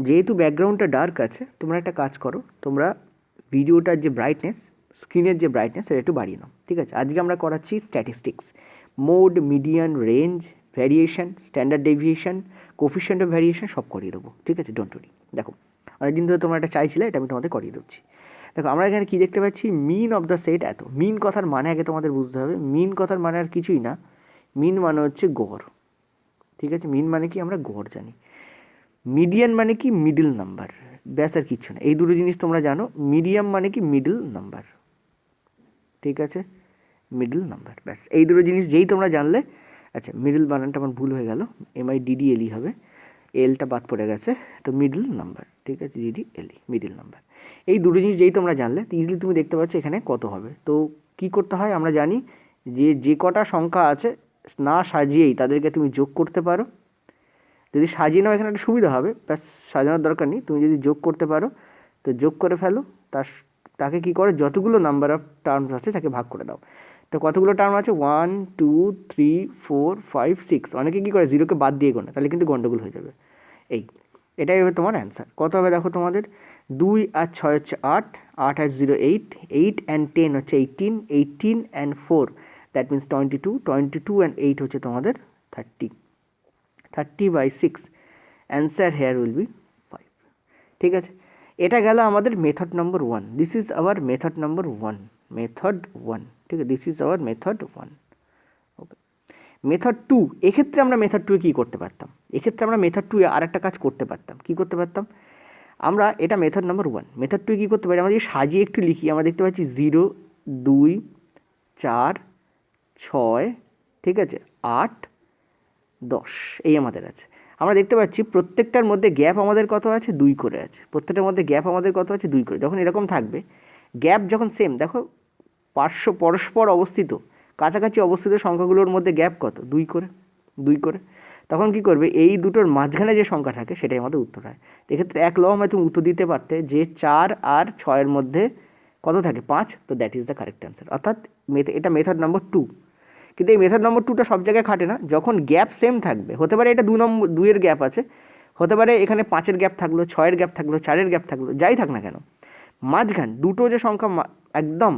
যেহেতু ব্যাকগ্রাউন্ডটা ডার্ক আছে, তোমরা একটা কাজ করো, তোমরা ভিডিওটার যে ব্রাইটনেস, স্ক্রিনের যে ব্রাইটনেস সেটা একটু বাড়িয়ে নাও, ঠিক আছে? আজকে আমরা করাচ্ছি statistics, mode, median, range, variation, standard deviation, coefficient of variation সব করিয়ে দেবো, ঠিক আছে? Don't worry. দেখো, অনেকদিন ধরে তোমরা এটা চাইছিলে, এটা আমি তোমাদের করিয়ে দিচ্ছি। দেখো, আমরা এখানে কী দেখতে পাচ্ছি, মিন অফ দ্য সেট এত। মিন কথার মানে আগে তোমাদের বুঝতে হবে, মিন কথার মানে আর কিছুই না, মিন মানে হচ্ছে গড়, ঠিক আছে? মিন মানে কি আমরা গড় জানি। মিডিয়ান মানে কি মিডল নাম্বার, ব্যাস আর কিচ্ছু না। এই দুটো জিনিস তোমরা জানো। মিডিয়াম মানে কি মিডল নাম্বার, ঠিক আছে? মিডল নাম্বার, ব্যাস এই দুটো জিনিস যেই তোমরা জানলে। আচ্ছা, মিডল বানানটা আমার ভুল হয়ে গেল, MIDDLE হবে, এলটা বাদ পড়ে গেছে, তো মিডল নাম্বার, ঠিক আছে? DDLE, middle number. এই দুটো জিনিস যেই তোমরা জানলে, তো ইজিলি তুমি দেখতে পাচ্ছ এখানে কত হবে। তো কি করতে হয় আমরা জানি, যে কটা সংখ্যা আছে না সাজিয়েই তাদেরকে তুমি যোগ করতে পারো। যদি সাজিয়ে নাও এখানে একটা সুবিধা হবে, ব্যাস সাজানোর দরকার নেই। তুমি যদি যোগ করতে পারো তো যোগ করে ফেলো, তাকে কী করে, যতগুলো নাম্বার অফ টার্মস আছে তাকে ভাগ করে দাও। তো কতগুলো টার্ম আছে, 1 2 3 4 5 6। অনেকে কী করে জিরোকে বাদ দিয়ে গোনা, তাহলে কিন্তু গন্ডগোল হয়ে যাবে। এটাই হবে তোমার অ্যান্সার। কত হবে দেখো তোমাদের, 2 আর 6 হচ্ছে 8, 8 আর 0 8, 8 অ্যান্ড 10 হচ্ছে 18, 18 অ্যান্ড 4 দ্যাট মিনস 22, 22 অ্যান্ড 8 হচ্ছে তোমাদের 30, 30/6। অ্যান্সার হেয়ার উইল বি 5, ঠিক আছে? এটা গেল আমাদের method number 1। This is our method number 1, method 1, ঠিক আছে? This is our method 1। Okay, method 2, এক্ষেত্রে আমরা মেথড 2 কী করতে পারতাম? এক্ষেত্রে আমরা মেথড 2 আর একটা কাজ করতে পারতাম। কী করতে পারতাম আমরা? এটা মেথড নম্বর 1। মেথড 2 কী করতে পারি, আমরা যদি সাজিয়ে একটু লিখি, আমরা দেখতে পাচ্ছি 0 2 4 6, ঠিক আছে, 8 10, এই আমাদের আছে। আমরা দেখতে পাচ্ছি প্রত্যেকটার মধ্যে গ্যাপ আমাদের কত আছে, 2 করে আছে। প্রত্যেকটার মধ্যে গ্যাপ আমাদের কত আছে, 2 করে। যখন এরকম থাকবে, গ্যাপ যখন সেম, দেখো পরস্পর অবস্থিত, কাছাকাছি অবস্থিত সংখ্যাগুলোর মধ্যে গ্যাপ কত, 2 করে, 2 করে। তখন কি করবে, এই দুটোর মাঝখানে যে সংখ্যা থাকে সেটাই আমাদের উত্তর হয়। এক্ষেত্রে এক লহমায় তুমি উত্তর দিতে পারতে যে 4 আর 6-এর মধ্যে কত থাকে, 5। তো that is the correct answer. অর্থাৎ এটা মেথড নম্বর 2। কিন্তু এই মেথড নম্বর 2টা সব জায়গায় খাটে না। যখন গ্যাপ সেম থাকবে, হতে পারে এটা 2-এর গ্যাপ আছে, হতে পারে এখানে 5-এর গ্যাপ থাকলো, 6-এর গ্যাপ থাকলো, 4-এর গ্যাপ থাকলো, যাই থাক না কেন, মাঝখান দুটো যে সংখ্যা একদম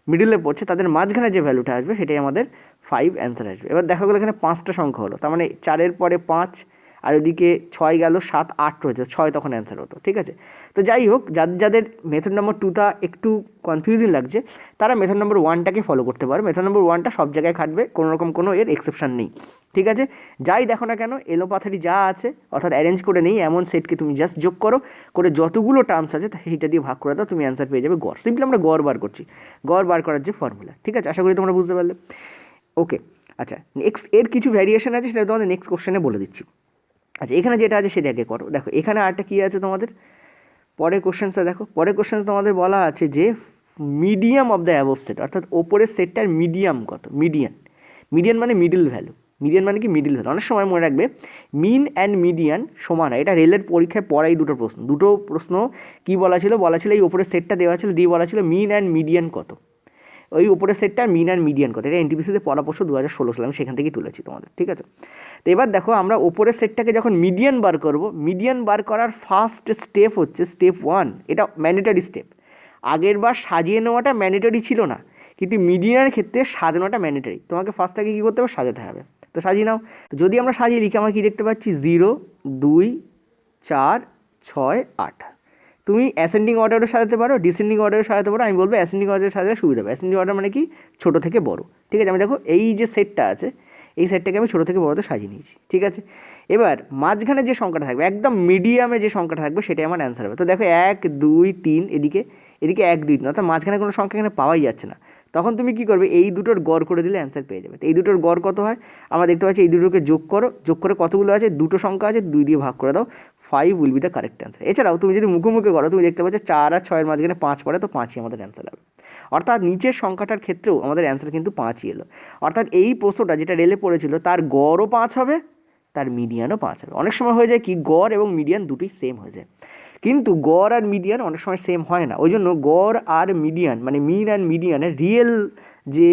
মিডিলে পড়ছে, তাদের মাঝখানে যে ভ্যালুটা আসবে সেটাই আমাদের 5 অ্যান্সার আসবে। এবার দেখা গেলো এখানে 5টা সংখ্যা হলো, তার মানে 4-এর পরে 5, আর ওদিকে 6 গেল, 7 8 রয়েছে, 6 তখন অ্যান্সার হতো, ঠিক আছে? তো যাই হোক, যাদের মেথড নম্বর 2টা একটু কনফিউজিং লাগছে, তারা মেথড নম্বর 1টাকে ফলো করতে পারো। মেথড নম্বর 1টা সব জায়গায় খাটবে, কোনো রকম কোনো এর এক্সেপশন নেই, ঠিক আছে? যাই দেখো না কেন, এলোপাথারি যা আছে, অর্থাৎ অ্যারেঞ্জ করে নেই এমন সেটকে তুমি জাস্ট যোগ করো, করে যতগুলো টার্মস আছে সেইটা দিয়ে ভাগ করে দাও, তুমি অ্যান্সার পেয়ে যাবে গড়। সিম্পলি আমরা গড় বার করছি, গড় বার করার যে ফর্মুলা, ঠিক আছে? আশা করি তোমরা বুঝতে পারলে। ওকে, আচ্ছা, নেক্সট এর কিছু ভ্যারিয়েশন আছে, সেটা তোমাদের নেক্সট কোশ্চেনে বলে দিচ্ছি। আচ্ছা, এখানে যেটা আছে সেটা আগে করো। দেখো, এখানে আরেকটা কী আছে তোমাদের, পরের কোশ্চেনসটা দেখো। পরের কোশ্চেন তোমাদের বলা আছে যে medium of the above set, অর্থাৎ ওপরের সেটটার মিডিয়াম কত, মিডিয়ান। মিডিয়ান মানে মিডল ভ্যালু, মিডিয়ান মানে কি মিডল ভ্যালু। অনেক সময় মনে রাখবে মিন অ্যান্ড মিডিয়ান সমান হয়, এটা রেলের পরীক্ষায় পড়াই দুটো প্রশ্ন কী বলা ছিল, এই ওপরের সেটটা দেওয়া ছিল, দিয়ে বলা ছিল মিন অ্যান্ড মিডিয়ান কত। ওই উপরের সেটটা মিন অ্যান্ড মিডিয়ান কত, এটা এনটিপিসিতে পড়া প্রশ্ন 2016 সালে, আমি সেখান থেকেই তুলেছি তোমাদের, ঠিক আছে? তো এবার দেখো, আমরা ওপরের সেটটাকে যখন মিডিয়ান বার করব, মিডিয়ান বার করার ফার্স্ট স্টেপ হচ্ছে স্টেপ 1। এটা ম্যান্ডেটরি স্টেপ। আগের বার সাজিয়ে নেওয়াটা ম্যান্ডেটরি ছিল না, কিন্তু মিডিয়ানের ক্ষেত্রে সাজানোটা ম্যান্ডেটরি। তোমাকে ফার্স্টটাকে কী করতে হবে, সাজাতে হবে। তো সাজিয়ে নাও। তো যদি আমরা সাজিয়ে লিখি, আমরা কী দেখতে পাচ্ছি, 0 2 4 6 8। তুমি অ্যাসেন্ডিং অর্ডারও সাজাতে পারো, ডিসেন্ডিং অর্ডারও সাজাতে পারো। আমি বলবো অ্যাসেন্ডিং অর্ডারে সাজালে সুবিধা হবে। অ্যাসেন্ডিং অর্ডার মানে কি, ছোটো থেকে বড়, ঠিক আছে? আমি দেখো এই যে সেটটা আছে, এই সেটটাকে আমি ছোটো থেকে বড়তে সাজিয়ে নিয়েছি, ঠিক আছে? এবার মাঝখানে যে সংখ্যাটা থাকবে, একদম মিডিয়ামে যে সংখ্যাটা থাকবে, সেটাই আমার অ্যান্সার হবে। তো দেখো 1 2 3, এদিকে 1 2 3, অর্থাৎ মাঝখানে কোনো সংখ্যা এখানে পাওয়াই যাচ্ছে না। তখন তুমি কী করবে, এই দুটোর গড় করে দিলে অ্যান্সার পেয়ে যাবে। তো এই দুটোর গড় কত হয়, আমরা দেখতে পাচ্ছি এই দুটোকে যোগ করো, যোগ করে কতগুলো আছে, দুটো সংখ্যা আছে, 2 দিয়ে ভাগ করে দাও, 5 will be the correct answer. এছাড়াও তুমি যদি মুখোমুখি করো, তুমি দেখতে পাচ্ছ 4 আর 6-এর মাঝখানে 5 পড়ে, তো 5ই আমাদের অ্যান্সার হবে। অর্থাৎ নিচের সংখ্যাটার ক্ষেত্রেও আমাদের অ্যান্সার কিন্তু 5ই এলো। অর্থাৎ এই প্রশ্নটা যেটা রেলে পড়েছিল, তার গড়ও 5 হবে, তার মিডিয়ানও 5 হবে। অনেক সময় হয়ে যায় কি, গড় এবং মিডিয়ান দুটোই সেম হয়ে যায়, কিন্তু গড় আর মিডিয়ান অনেক সময় সেম হয় না। ওই জন্য গড় আর মিডিয়ান মানে মিন অ্যান্ড মিডিয়ানের রিয়েল যে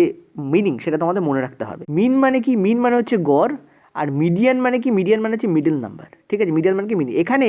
মিনিং, সেটা তোমাদের মনে রাখতে হবে। মিন মানে কি, মিন মানে হচ্ছে গড়, আর মিডিয়ান মানে কি, মিডিয়ান মানে হচ্ছে মিডল নাম্বার, ঠিক আছে, মিডিয়ান মানে কি মিডিয়ান। এখানে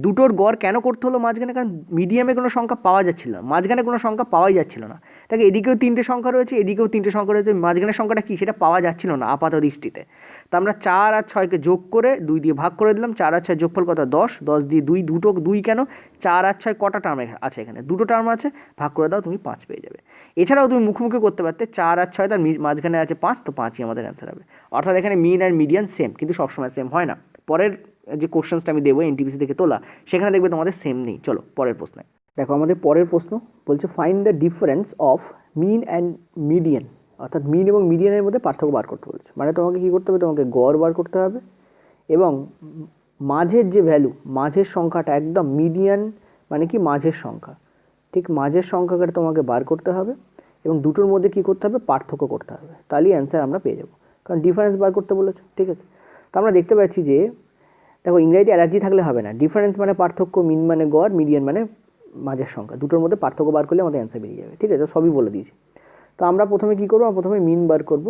দুটোর গড় কেন করতে হলো মাঝখানে, কারণ মিডিয়ামে কোনো সংখ্যা পাওয়া যাচ্ছিল না, মাঝখানে কোনো সংখ্যা পাওয়াই যাচ্ছিল না। তাকে এদিকেও 3টে সংখ্যা রয়েছে, এদিকেও 3টে সংখ্যা রয়েছে, মাঝখানের সংখ্যাটা কী সেটা পাওয়া যাচ্ছিল না আপাত দৃষ্টিতে। তো আমরা 4 আর 6কে যোগ করে 2 দিয়ে ভাগ করে দিলাম। 4 আর 6 যোগফল কত, 10, 10 দিয়ে 2, দুটো 2 কেন, 4 আর 6 কটা টার্ম আছে এখানে, দুটো টার্ম আছে, ভাগ করে দাও, তুমি 5 পেয়ে যাবে। এছাড়াও তুমি মুখোমুখি করতে পারতে, 4 আর 6 তার মাঝখানে আছে 5, তো 5ই আমাদের অ্যান্সার হবে। অর্থাৎ এখানে মিন আর মিডিয়ান সেম, কিন্তু সবসময় সেম হয় না। পরের যে কোশ্চেন্সটা আমি দেবো এনটিপিসি থেকে তোলা, সেখানে দেখবে তোমাদের সেম নেই। চলো পরের প্রশ্নে দেখো। আমাদের পরের প্রশ্ন বলছে find the difference of mean and median, অর্থাৎ মিন এবং মিডিয়ানের মধ্যে পার্থক্য বার করতে বলছে। মানে তোমাকে কী করতে হবে, তোমাকে গড় বার করতে হবে এবং মাঝের যে ভ্যালু, মাঝের সংখ্যাটা একদম, মিডিয়ান মানে কি মাঝের সংখ্যা, ঠিক মাঝের সংখ্যাটা তোমাকে বার করতে হবে এবং দুটোর মধ্যে কী করতে হবে, পার্থক্য করতে হবে, তাহলেই অ্যান্সার আমরা পেয়ে যাবো, কারণ ডিফারেন্স বার করতে বলেছে। ঠিক আছে, তো আমরা দেখতে পাচ্ছি যে দেখো ইংরেজিতে অ্যালার্জি থাকলে হবে না, ডিফারেন্স মানে পার্থক্য, মিন মানে গড়, মিডিয়ান মানে মাঝের সংখ্যা, দুটোর মধ্যে পার্থক্য বার করলে আমাদের অ্যান্সার বেরিয়ে যাবে। ঠিক আছে, সবই বলে দিয়েছি। তো আমরা প্রথমে কী করবো, প্রথমে মিন বার করব।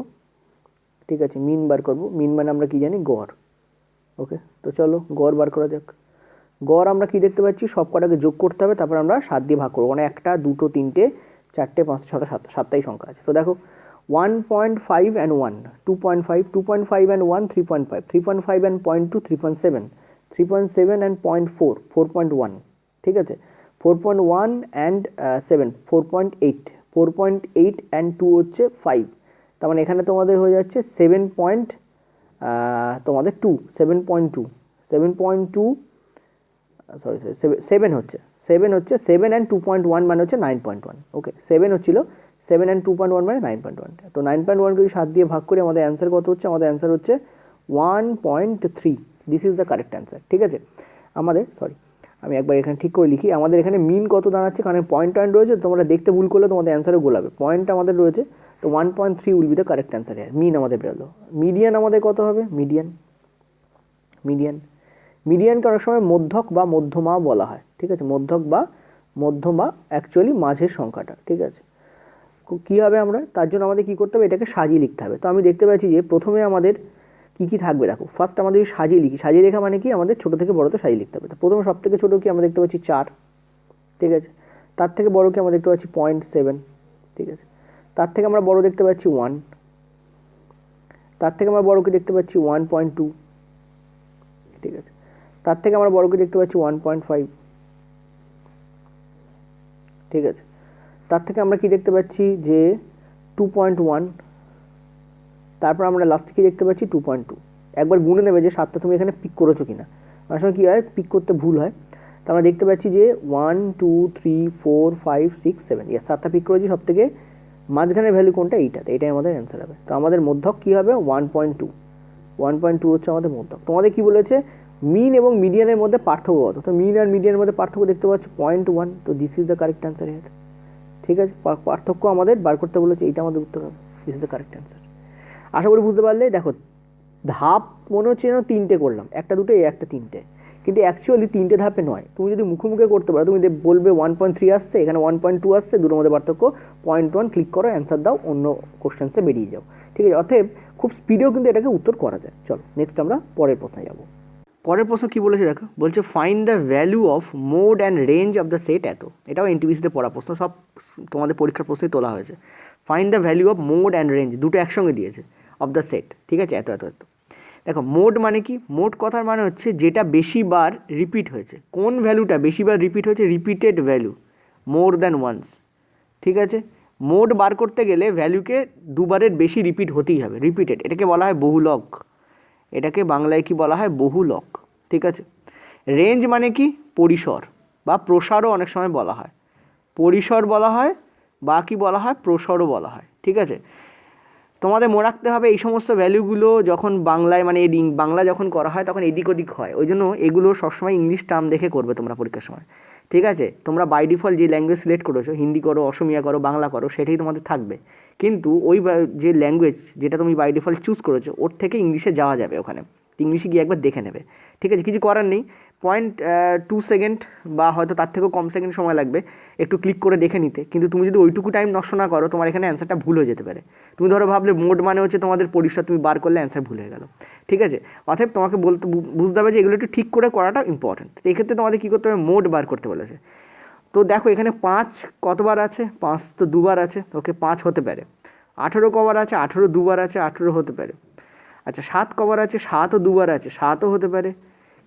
ঠিক আছে, মিন বার করব, মিন মানে আমরা কী জানি, গড়। ওকে, তো চলো গড় বার করা যাক। গড় আমরা কী দেখতে পাচ্ছি, সব কটাকে যোগ করতে হবে, তারপর আমরা 7 দিয়ে ভাগ করবো, মানে 1, 2, 3, 4, 5, 6, 7টাই সংখ্যা আছে। তো দেখো 1.5 and 1, 2.5, 2.5 and 1, 3.5, 3.5 and 0.2, 3.7, 3.7 and 0.4, 4.1, ঠিক আছে, 4.1 and 7, 4.8, 4.8 and 2 হচ্ছে 5, তার মানে এখানে তোমাদের হয়ে যাচ্ছে 7 পয়েন্ট তোমাদের 2, 7.2, 7.2, সরি 7 হচ্ছে 7 and 2.1 মানে হচ্ছে 9.1। ওকে, 7 হচ্ছিল, 7 and 2.1 মানে 9.1। তো 9.1 যদি 7 দিয়ে ভাগ করি আমাদের অ্যান্সার কত হচ্ছে, আমাদের অ্যান্সার হচ্ছে 1.3। This is the correct answer. ঠিক আছে, আমাদের আমি একবার এখানে ঠিক করে লিখি, আমাদের এখানে মিন কত দাঁড়াচ্ছে, কারণ পয়েন্ট রয়েছে, তোমরা দেখতে ভুল করলে তোমাদের অ্যান্সারও গোলাবে, পয়েন্ট আমাদের রয়েছে, তো 1.3 will be the correct answer. Mean আমাদের বেরোলো। মিডিয়ান আমাদের কত হবে, মিডিয়ানকে অনেক সময় মধ্যক বা মধ্যমা বলা হয়। ঠিক আছে, মধ্যক বা মধ্যমা অ্যাকচুয়ালি মাঝের সংখ্যাটা। ঠিক আছে, কী হবে আমরা, তার জন্য আমাদের কী করতে হবে, এটাকে সাজিয়ে লিখতে হবে। তো আমি দেখতে পাচ্ছি যে প্রথমে আমাদের কী কী থাকবে, দেখো ফার্স্ট আমাদের সাজিয়ে লিখি, সাজিয়ে লেখা মানে কি, আমাদের ছোটো থেকে বড়োতে সাজিয়ে লিখতে হবে। তো প্রথমে সব থেকে ছোটো কি আমরা দেখতে পাচ্ছি 4, ঠিক আছে, তার থেকে বড়ো কি আমরা দেখতে পাচ্ছি 0.7, ঠিক আছে, তার থেকে আমরা বড়ো দেখতে পাচ্ছি 1, তার থেকে আমরা বড়োকে দেখতে পাচ্ছি 1.2, ঠিক আছে, তার থেকে আমরা বড়কে দেখতে পাচ্ছি 1.5, ঠিক আছে, তার থেকে আমরা কি দেখতে পাচ্ছি যে 2.1, তারপর আমরা লাস্টে কি দেখতে পাচ্ছি 2.2। একবার গুনে নেবে যে 7টা তুমি এখানে পিক করেছো কিনা, অনেক সময় কী হয় পিক করতে ভুল হয়। তো আমরা দেখতে পাচ্ছি যে 1, 2, 3, 4, 5, 6, 7, 7টা পিক করেছি, সব থেকে মাঝখানের ভ্যালু কোনটা, এইটাতে, এটাই আমাদের অ্যান্সার হবে। তো আমাদের মধ্যক কী হবে, 1.2 হচ্ছে আমাদের মধ্যক। তোমাদের কি বলেছে, মিন এবং মিডিয়ানের মধ্যে পার্থক্য কত, তো মিন আর মিডিয়ানের মধ্যে পার্থক্য দেখতে পাচ্ছি 0.1, তো this is the correct answer here. ঠিক আছে, পার্থক্য আমাদের বার করতে বলেছে, এইটা আমাদের উত্তর হবে, this is the correct answer. আশা করি বুঝতে পারলে। দেখো ধাপ মনে হচ্ছে যেন 3টে করলাম, একটা দুটো একটা 3টে, কিন্তু অ্যাকচুয়ালি 3টে ধাপে নয়। তুমি যদি মুখোমুখি করতে পারো, তুমি বলবে 1.3 আসছে, এখানে 1.2 আসছে, দুটোর মধ্যে পার্থক্য 0.1, ক্লিক করো, অ্যান্সার দাও, অন্য কোশ্চেন্সে বেরিয়ে যাও। ঠিক আছে, অতএব খুব স্পিডেও কিন্তু এটাকে উত্তর করা যায়। চলো নেক্সট আমরা পরের প্রশ্নে যাবো। পরের প্রশ্ন কী বলেছে দেখো, বলছে find the value of mode and range of the set এত। এটাও এনটিপিসিতে পড়া প্রশ্ন, সব তোমাদের পরীক্ষার প্রশ্নেই তোলা হয়েছে। Find the value of mode and range, দুটো একসঙ্গে দিয়েছে, অফ দ্য সেট। ঠিক আছে, এত। দেখো মোড মানে কি, মোড কথার মানে হচ্ছে যেটা বেশিবার রিপিট হয়েছে, কোন ভ্যালুটা বেশিবার রিপিট হয়েছে, repeated value, more than once. ঠিক আছে, মোড বার করতে গেলে ভ্যালুকে দুবারের বেশি রিপিট হতেই হবে, রিপিটেড, এটাকে বলা হয় বহুলক, এটাকে বাংলায় কি বলা হয়, বহুলক। ঠিক আছে, রেঞ্জ মানে কি, পরিসর বা প্রসারও অনেক সময় বলা হয়, পরিসর বলা হয় বা কি বলা হয়, প্রসারও বলা হয়। ঠিক আছে, তোমাদের মনে রাখতে হবে এই সমস্ত ভ্যালুগুলো যখন বাংলায় মানে বাংলা যখন করা হয় তখন এদিক ওদিক হয়, ওই জন্য এগুলো সবসময় ইংলিশ টার্ম দেখে করবে তোমরা পরীক্ষার সময়। ঠিক আছে, তোমরা বাই ডিফল্ট যে ল্যাঙ্গুয়েজ সিলেক্ট করেছো, হিন্দি করো, অসমিয়া করো, বাংলা করো, সেটাই তোমাদের থাকবে, কিন্তু ওই যে ল্যাঙ্গুয়েজ যেটা তুমি বাই ডিফল্ট চুজ করেছো ওর থেকে ইংলিশে যাওয়া যাবে ওখানে। ইংলিশে গিয়ে একবার দেখে নেবে, ঠিক আছে? কিছু করার নেই, 0.2 সেকেন্ড বা হয়তো তার থেকেও কম সেকেন্ড সময় লাগবে একটু ক্লিক করে দেখে নিতে, কিন্তু তুমি যদি ওইটুকু টাইম নষ্ট না করো তোমার এখানে অ্যান্সারটা ভুল হয়ে যেতে পারে। তুমি ধরো ভাবলে মোড মানে হচ্ছে তোমাদের পরিসর, তুমি বার করলে অ্যান্সার ভুল হয়ে গেল, ঠিক আছে? অতএব তোমাকে বুঝতে হবে যে এগুলো একটু ঠিক করে করাটা ইম্পর্টেন্ট। তো এক্ষেত্রে তোমাদের কী করতে হবে, মোড বার করতে বলেছে। তো দেখো এখানে 5 কতবার আছে, 5 তো দুবার আছে, ওকে 5 হতে পারে। 18 কবার আছে, 18 দুবার আছে, 18 হতে পারে। আচ্ছা 7 কবার আছে, 7ও দুবার আছে, 7ও হতে পারে।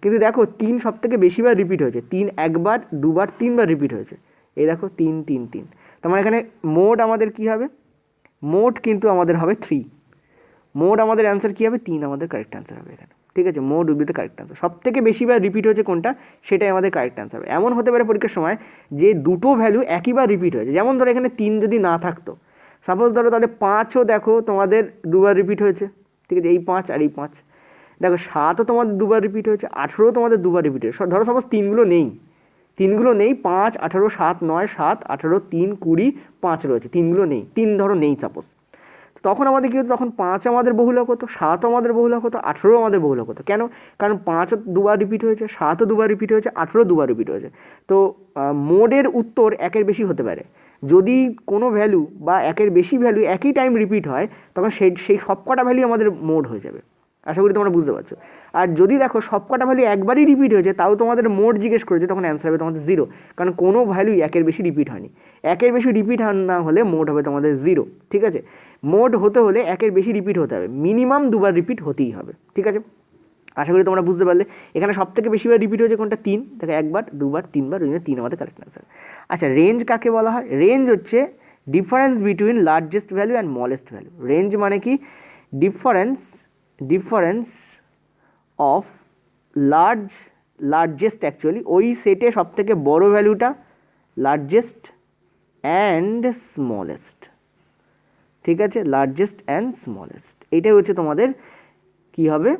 কিন্তু দেখো 3 সব থেকে বেশিবার রিপিট হয়েছে, 3 একবার, দুবার, 3বার রিপিট হয়েছে। এই দেখো 3 3 3, তার মানে এখানে মোড আমাদের কী হবে, মোড কিন্তু আমাদের হবে 3। মোড আমাদের অ্যান্সার কী হবে, 3 আমাদের কারেক্ট অ্যান্সার হবে এখানে, ঠিক আছে? Mode will be the correct answer. সব থেকে বেশিবার রিপিট হয়েছে কোনটা, সেটাই আমাদের কারেক্ট অ্যান্সার হবে। এমন হতে পারে পরীক্ষার সময় যে দুটো ভ্যালু একইবার রিপিট হয়েছে, যেমন ধরো এখানে 3 যদি না থাকতো, সাপোজ ধরো তাহলে 5ও দেখো তোমাদের দুবার রিপিট হয়েছে, ঠিক আছে? এই 5 আর এই 5। দেখো 7ও তোমাদের দুবার রিপিট হয়েছে, 18ও তোমাদের দুবার রিপিট হয়েছে। ধরো সাপোজ তিনগুলো নেই, 5, 18, 7, 9, 7, 18, 3, 20, 5 রয়েছে, তিনগুলো নেই, 3 ধরো নেই সাপোজ। তখন আমাদের কী হতো, তখন 5 আমাদের বহুলক হতো, 7ও আমাদের বহুলক হতো, 18ও আমাদের বহুলক হতো। কেন? কারণ 5ও দুবার রিপিট হয়েছে, 7ও দুবার রিপিট হয়েছে, 18ও দুবার রিপিট হয়েছে। তো মোডের উত্তর একের বেশি হতে পারে। যদি কোনো ভ্যালু বা একের বেশি ভ্যালু একই টাইম রিপিট হয় তখন সেই সবকটা ভ্যালু আমাদের মোড হয়ে যাবে। আশা করি তোমরা বুঝতে পারছো। আর যদি দেখো সবকটা ভ্যালু একবারই রিপিট হয়েছে তাও তোমাদের মোড জিজ্ঞেস করেছে, তখন অ্যান্সার হবে তোমাদের 0, কারণ কোনো ভ্যালুই একের বেশি রিপিট হয়নি। একের বেশি রিপিট না হলে মোড হবে তোমাদের 0, ঠিক আছে? মোড হতে হলে একের বেশি রিপিট হতে হবে, মিনিমাম দুবার রিপিট হতেই হবে, ঠিক আছে? আশা করি তোমরা বুঝতে পারলে। এখানে সব থেকে বেশিবার রিপিট হয়েছে কোনটা, 3, দেখো একবার, দুবার, 3বার, ওই জন্য 3 আমাদের কারেক্ট অ্যান্সার। আচ্ছা রেঞ্জ কাকে বলা হয়? রেঞ্জ হচ্ছে difference between largest value and smallest value. Range মানে কি, ডিফারেন্স অফ লার্জেস্ট অ্যাকচুয়ালি ওই সেটে সব থেকে বড়ো ভ্যালুটা, লার্জেস্ট অ্যান্ড স্মলেস্ট, ঠিক আছে? লার্জেস্ট অ্যান্ড স্মলেস্ট, এইটাই হচ্ছে তোমাদের কি হবে,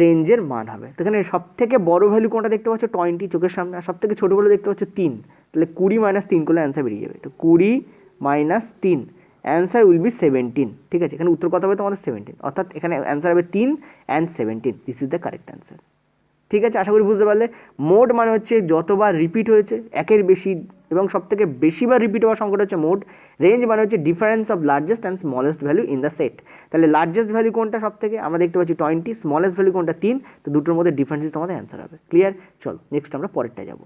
রেঞ্জের মান হবে। তো এখানে সব থেকে বড়ো ভ্যালু কোনটা দেখতে পাচ্ছ, 20 চোখের সামনে, আর সব থেকে ছোটো ভ্যালু দেখতে পাচ্ছ 3, তাহলে 20 - 3 করলে অ্যান্সার বেরিয়ে যাবে। তো 20 - 3 অ্যান্সার উইল বি 17, ঠিক আছে? এখানে উত্তর কত হবে তোমাদের 17, অর্থাৎ এখানে অ্যান্সার হবে 3 and 17, this is the correct answer, ঠিক আছে? আশা করি বুঝতে পারলে। মোড মানে হচ্ছে যতবার রিপিট হয়েছে একের বেশি এবং সব থেকে বেশিবার রিপিট হওয়ার সংখ্যাটা হচ্ছে মোড। রেঞ্জ মানে হচ্ছে difference of largest and smallest value in the set. তাহলে লার্জেস্ট ভ্যালু কোনটা সব থেকে, আমরা দেখতে পাচ্ছি 20, স্মলেস্ট ভ্যালু কোনটা 3, তো দুটোর মধ্যে ডিফারেন্স তোমাদের অ্যান্সার হবে। ক্লিয়ার? চলো নেক্সট আমরা পরেরটা যাব।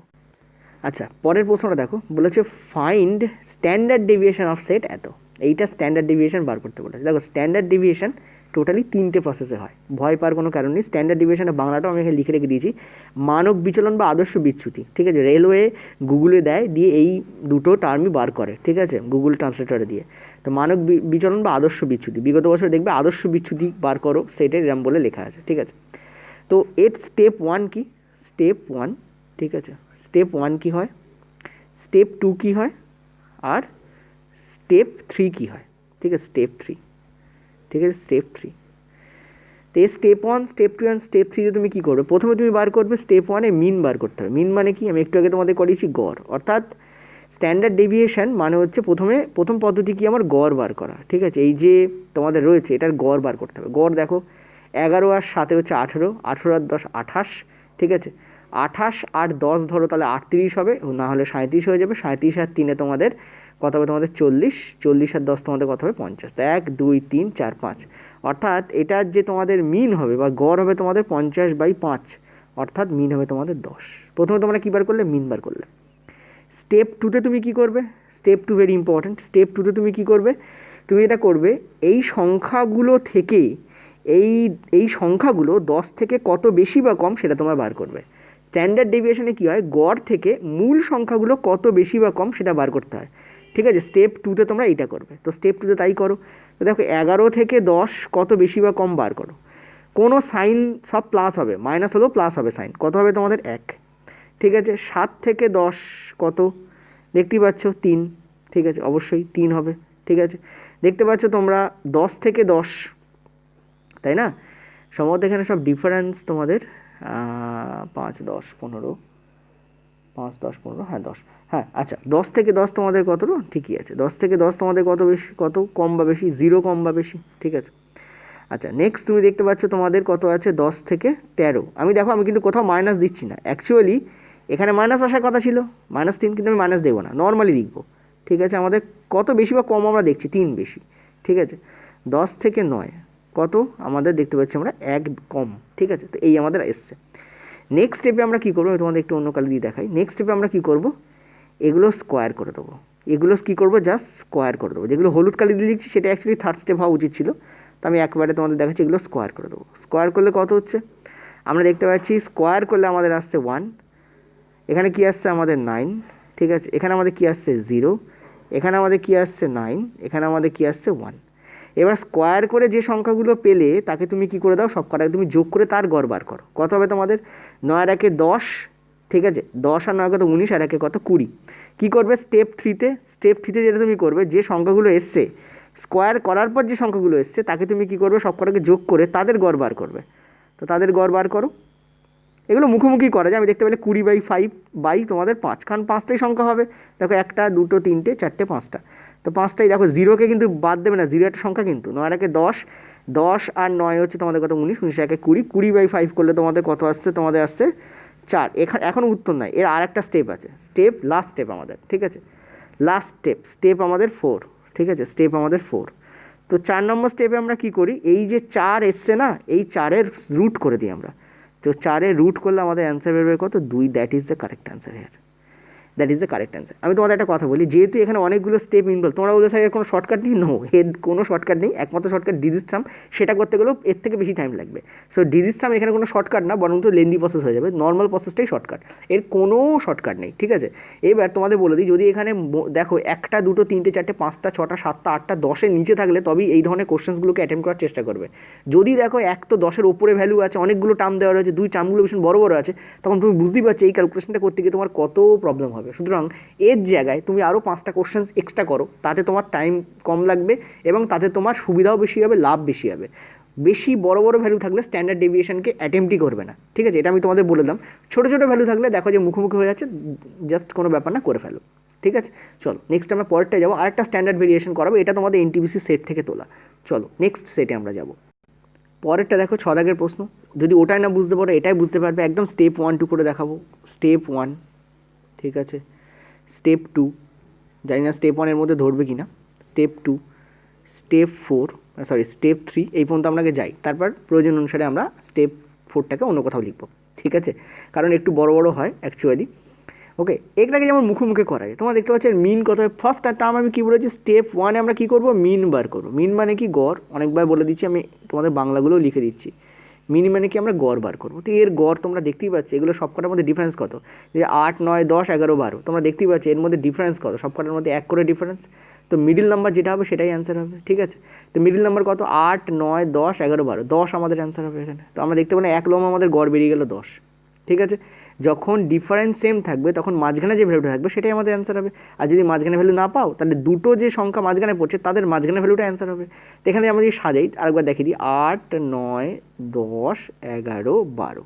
আচ্ছা পরের প্রশ্নটা দেখো, বলেছে find standard deviation of set এত। এইটা স্ট্যান্ডার্ড ডেভিয়েশন বার করতে বলেছে। দেখো স্ট্যান্ডার্ড ডেভিয়েশন টোটালি 3টে প্রসেসে হয়, ভয় পাওয়ার কোনো কারণ নেই। স্ট্যান্ডার্ড ডেভিয়েশনের বাংলাটাও আমি এখানে লিখে রেখে দিয়েছি, মানক বিচলন বা আদর্শ বিচ্যুতি, ঠিক আছে? রেলওয়ে গুগলে দেয়, দিয়ে এই দুটো টার্মই বার করে, ঠিক আছে? গুগল ট্রান্সলেটরে দিয়ে। তো মানক বিচলন বা আদর্শ বিচ্যুতি, বিগত বছর দেখবে আদর্শ বিচ্যুতি বার করো, সেটাই এরম বলে লেখা আছে, ঠিক আছে? তো এর স্টেপ 1 কি, স্টেপ 1, ঠিক আছে? স্টেপ 1 কী হয়, স্টেপ 2 কী হয়, আর স্টেপ 3 কী হয়, ঠিক আছে? স্টেপ 3, ঠিক আছে? স্টেপ 3। তো এই স্টেপ 1, স্টেপ 2 অ্যান্ড স্টেপ 3 তুমি কী করবে, প্রথমে তুমি বার করবে স্টেপ 1-এ মিন বার করতে হবে। মিন মানে কি, আমি একটু আগে তোমাদের করিয়েছি গড়, অর্থাৎ স্ট্যান্ডার্ড ডেভিয়েশন মানে হচ্ছে প্রথম পদ্ধতি কি আমার গড় বার করা, ঠিক আছে? এই যে তোমাদের রয়েছে এটার গড় বার করতে হবে। গড় দেখো 11 আর 7 হচ্ছে 18, 18 আর 10 28, ঠিক আছে? 28 আর 10 ধরো তাহলে 38 হবে, না হলে 37 হয়ে যাবে। 37 আর 3-এ তোমাদের কত হবে, তোমাদের 40, 40 আর 10 তোমাদের কত হবে 50। তো 1 2 3 4 5, অর্থাৎ এটার যে তোমাদের মিন হবে বা গড় হবে তোমাদের 50/5, অর্থাৎ মিন হবে তোমাদের 10। প্রথমে তোমরা কী বার করলে, মিন বার করলে। স্টেপ 2-তে তুমি কী করবে, স্টেপ 2 ভেরি ইম্পর্ট্যান্ট। স্টেপ 2-তে তুমি কী করবে, তুমি এটা করবে এই সংখ্যাগুলো থেকে এই সংখ্যাগুলো 10 থেকে কত বেশি বা কম সেটা তোমার বার করবে। স্ট্যান্ডার্ড ডেভিয়েশনে কী হয়, গড় থেকে মূল সংখ্যাগুলো কত বেশি বা কম সেটা বার করতে হয়, ঠিক আছে? স্টেপ 2-তে তোমরা এইটা করবে। তো স্টেপ 2-তে তাই করো। তো দেখো 11 থেকে 10 কত বেশি বা কম বার করো। কোনো সাইন সব প্লাস হবে, মাইনাস হলেও প্লাস হবে সাইন, কত হবে তোমাদের 1, ঠিক আছে? 7 থেকে 10 কত দেখতেই পাচ্ছ 3, ঠিক আছে? অবশ্যই 3 হবে, ঠিক আছে? দেখতে পাচ্ছ তোমরা 10 থেকে 10, তাই না? সম্ভবত এখানে সব ডিফারেন্স তোমাদের 5 10 15, 5 10 15, হ্যাঁ 10, হ্যাঁ আচ্ছা 10 থেকে 10 তোমাদের কত, ঠিকই আছে। 10 থেকে 10 তোমাদের কত বেশি, কত কম বা বেশি, 0 কম বা বেশি, ঠিক আছে? আচ্ছা নেক্সট তুমি দেখতে পাচ্ছ তোমাদের কত আছে 10 থেকে 13। আমি দেখো আমি কিন্তু কোথাও মাইনাস দিচ্ছি না, অ্যাকচুয়ালি এখানে মাইনাস আসার কথা ছিল -3, কিন্তু আমি মাইনাস দেবো না, নর্মালি লিখবো। ঠিক আছে, আমাদের কত বেশি বা কম আমরা দেখছি 3 বেশি। ঠিক আছে, 10 থেকে 9 কত আমাদের দেখতে পাচ্ছি আমরা 1 কম। ঠিক আছে, তো এই আমাদের এসছে। নেক্সট স্টেপে আমরা কী করবো, আমি তোমাদের একটু অন্য কালে দিয়ে দেখাই। নেক্সট স্টেপে আমরা কী করবো, এগুলো স্কোয়ার করে দেবো। এগুলো কী করবো, জাস্ট স্কোয়ার করে দেবো। যেগুলো হলুদ কালি দিয়ে লিখছি সেটা অ্যাকচুয়ালি থার্ড স্টেপ হওয়া উচিত ছিল, তো আমি একবারে তোমাদের দেখাচ্ছি এগুলো স্কোয়ার করে দেবো। স্কোয়ার করলে কত হচ্ছে আমরা দেখতে পাচ্ছি, স্কোয়ার করলে আমাদের আসছে 1, এখানে কি আসছে আমাদের 9। ঠিক আছে, এখানে আমাদের কি আসছে 0, এখানে আমাদের কি আসছে 9, এখানে আমাদের কি আসছে 1। এবার স্কোয়ার করে যে সংখ্যাগুলো পেলে তাকে তুমি কি করে দাও, সব কটাকে তুমি যোগ করে তার গড় বার করো। কত হবে তোমাদের, 9 একে 10। ঠিক আছে, 10 আর 9 কত 19, আর একে কত 20। কী করবে স্টেপ থ্রিতে যেটা তুমি করবে, যে সংখ্যাগুলো এসছে স্কোয়ার করার পর যে সংখ্যাগুলো এসছে তাকে তুমি কি করবে, সব কটাকে যোগ করে তাদের গড় বার করবে। তো তাদের গড় বার করো। এগুলো মুখোমুখি করা যায়, আমি দেখতে পেলে 20/5 বাই তোমাদের 5, কারণ 5টাই সংখ্যা হবে। দেখো 1 2 3 4 5টা, তো 5টাই দেখো, জিরোকে কিন্তু বাদ দেবে না, জিরো একটা সংখ্যা কিন্তু। 9 একে 10, 10 আর 9 হচ্ছে তোমাদের কত 19, 19 একে 20, 20/5 করলে তোমাদের কত আসছে, তোমাদের আসছে 4। এখনও উত্তর নাই, এর আর একটা স্টেপ আছে, লাস্ট স্টেপ আমাদের। ঠিক আছে, লাস্ট স্টেপ আমাদের 4। ঠিক আছে, স্টেপ আমাদের 4। তো 4 নম্বর স্টেপে আমরা কি করি, এই যে 4 এসছে না, এই 4-এর রুট করে দিই আমরা। তো 4-এর রুট করলে আমাদের অ্যান্সার বেরোবে কত, 2। That is the correct answer here, that is the correct answer. আমি তোমাদের একটা কথা বলি, যেহেতু এখানে অনেকগুলো স্টেপ ইনভলভ, তোমরা বলতে স্যার এর কোনো শর্টকাট নেই। নো, এর কোনো শর্টকাট নেই। একমাত্র শর্টকাট ডিজিট সাম, সেটা করতে গেলেও এর থেকে বেশি টাইম লাগবে। সো ডিজিট সাম এখানে কোনো শর্টকাট না, বরং তো লেন্দি প্রসেস হয়ে যাবে। নর্মাল প্রসেসটাই শর্টকাট, এর কোনো শর্টকাট নেই। ঠিক আছে, এবার তোমাদের বলে দিই, যদি এখানে দেখো 1টা 2টো 3টে 4টে 5টা 6টা 7টা 8টা 10-এর নিচে থাকলে তবেই এই ধরনের কোশ্চেন্সগুলোকে অ্যাটেম্প করার চেষ্টা করবে। যদি দেখো এক তো 10-এর ওপরে ভ্যালু আছে, অনেকগুলো টার্ম দেওয়া রয়েছে, দুই টার্মগুলো ভীষণ বড় বড় আছে, তখন তুমি বুঝতেই পারছো এই ক্যালকুলেশনটা করতে গিয়ে তোমার কত প্রবলেম হবে। সুতরাং এর জায়গায় তুমি আরও 5টা কোশ্চেন্স এক্সট্রা করো, তাতে তোমার টাইম কম লাগবে এবং তাতে তোমার সুবিধাও বেশি হবে, লাভ বেশি হবে। বেশি বড় বড় ভ্যালু থাকলে স্ট্যান্ডার্ড ডেভিয়েশনকে অ্যাটেম্পটই করবে না। ঠিক আছে, এটা আমি তোমাদের বলে দিলাম। ছোটো ছোটো ভ্যালু থাকলে দেখো যে মুখোমুখি হয়ে যাচ্ছে, জাস্ট কোনো ব্যাপার না, করে ফেলো। ঠিক আছে, চলো নেক্সট আমরা পরেরটা যাবো। আরেকটা স্ট্যান্ডার্ড ভেরিয়েশন করাবো, এটা তোমাদের এনটিপিসি সেট থেকে তোলা। চলো নেক্সট সেটে আমরা যাবো। পরেরটা দেখো 6 দাগের প্রশ্ন, যদি ওটাই না বুঝতে পারো এটাই বুঝতে পারবে। একদম স্টেপ 1 2 করে দেখাবো। স্টেপ 1, ঠিক আছে, স্টেপ 2, জানি না স্টেপ 1-এর মধ্যে ধরবে কি না, স্টেপ 2, স্টেপ 4, স্টেপ 3, এই পর্যন্ত আপনাকে যাই। তারপর প্রয়োজন অনুসারে আমরা স্টেপ 4টাকে অন্য কোথাও লিখবো। ঠিক আছে, কারণ একটু বড় বড় হয় অ্যাকচুয়ালি। ওকে, এটাকে যেমন মুখোমুখি করা যায়, তোমরা দেখতে পাচ্ছ মিন কত হয়। ফার্স্ট টার্ম আমি কী বলেছি, স্টেপ 1-এ আমরা কী করবো, মিন বার করবো। মিন মানে কি, গড়। অনেকবার বলে দিচ্ছি, আমি তোমাদের বাংলাগুলোও লিখে দিচ্ছি। মিন মানে কি, আমরা গড় বার করবো। তো এর গড় তোমরা দেখতেই পাচ্ছ, এগুলো সবকটার মধ্যে ডিফারেন্স কত, যে 8 9 10 11 12, তোমরা দেখতেই পাচ্ছ এর মধ্যে ডিফারেন্স কত, সবকটার মধ্যে 1 করে ডিফারেন্স। তো মিডিল নাম্বার যেটা হবে সেটাই অ্যান্সার হবে। ঠিক আছে, তো মিডিল নাম্বার কত, 8 9 10 11 12, 10 আমাদের অ্যান্সার হবে এখানে। তো আমরা দেখতে পেলাম 1 লম্ব আমাদের গড় বেরিয়ে গেল 10। ঠিক আছে, যখন ডিফারেন্স সেম থাকবে তখন মাঝখানে যে ভ্যালুটা থাকবে সেটাই আমাদের অ্যান্সার হবে। আর যদি মাঝখানে ভ্যালু না পাও, তাহলে দুটো যে সংখ্যা মাঝখানে পড়ছে তাদের মাঝখানে ভ্যালুটা অ্যান্সার হবে। তো এখানে আমরা যদি সাজাই, আরেকবার দেখিয়ে দিই, 8 9 10 11 12,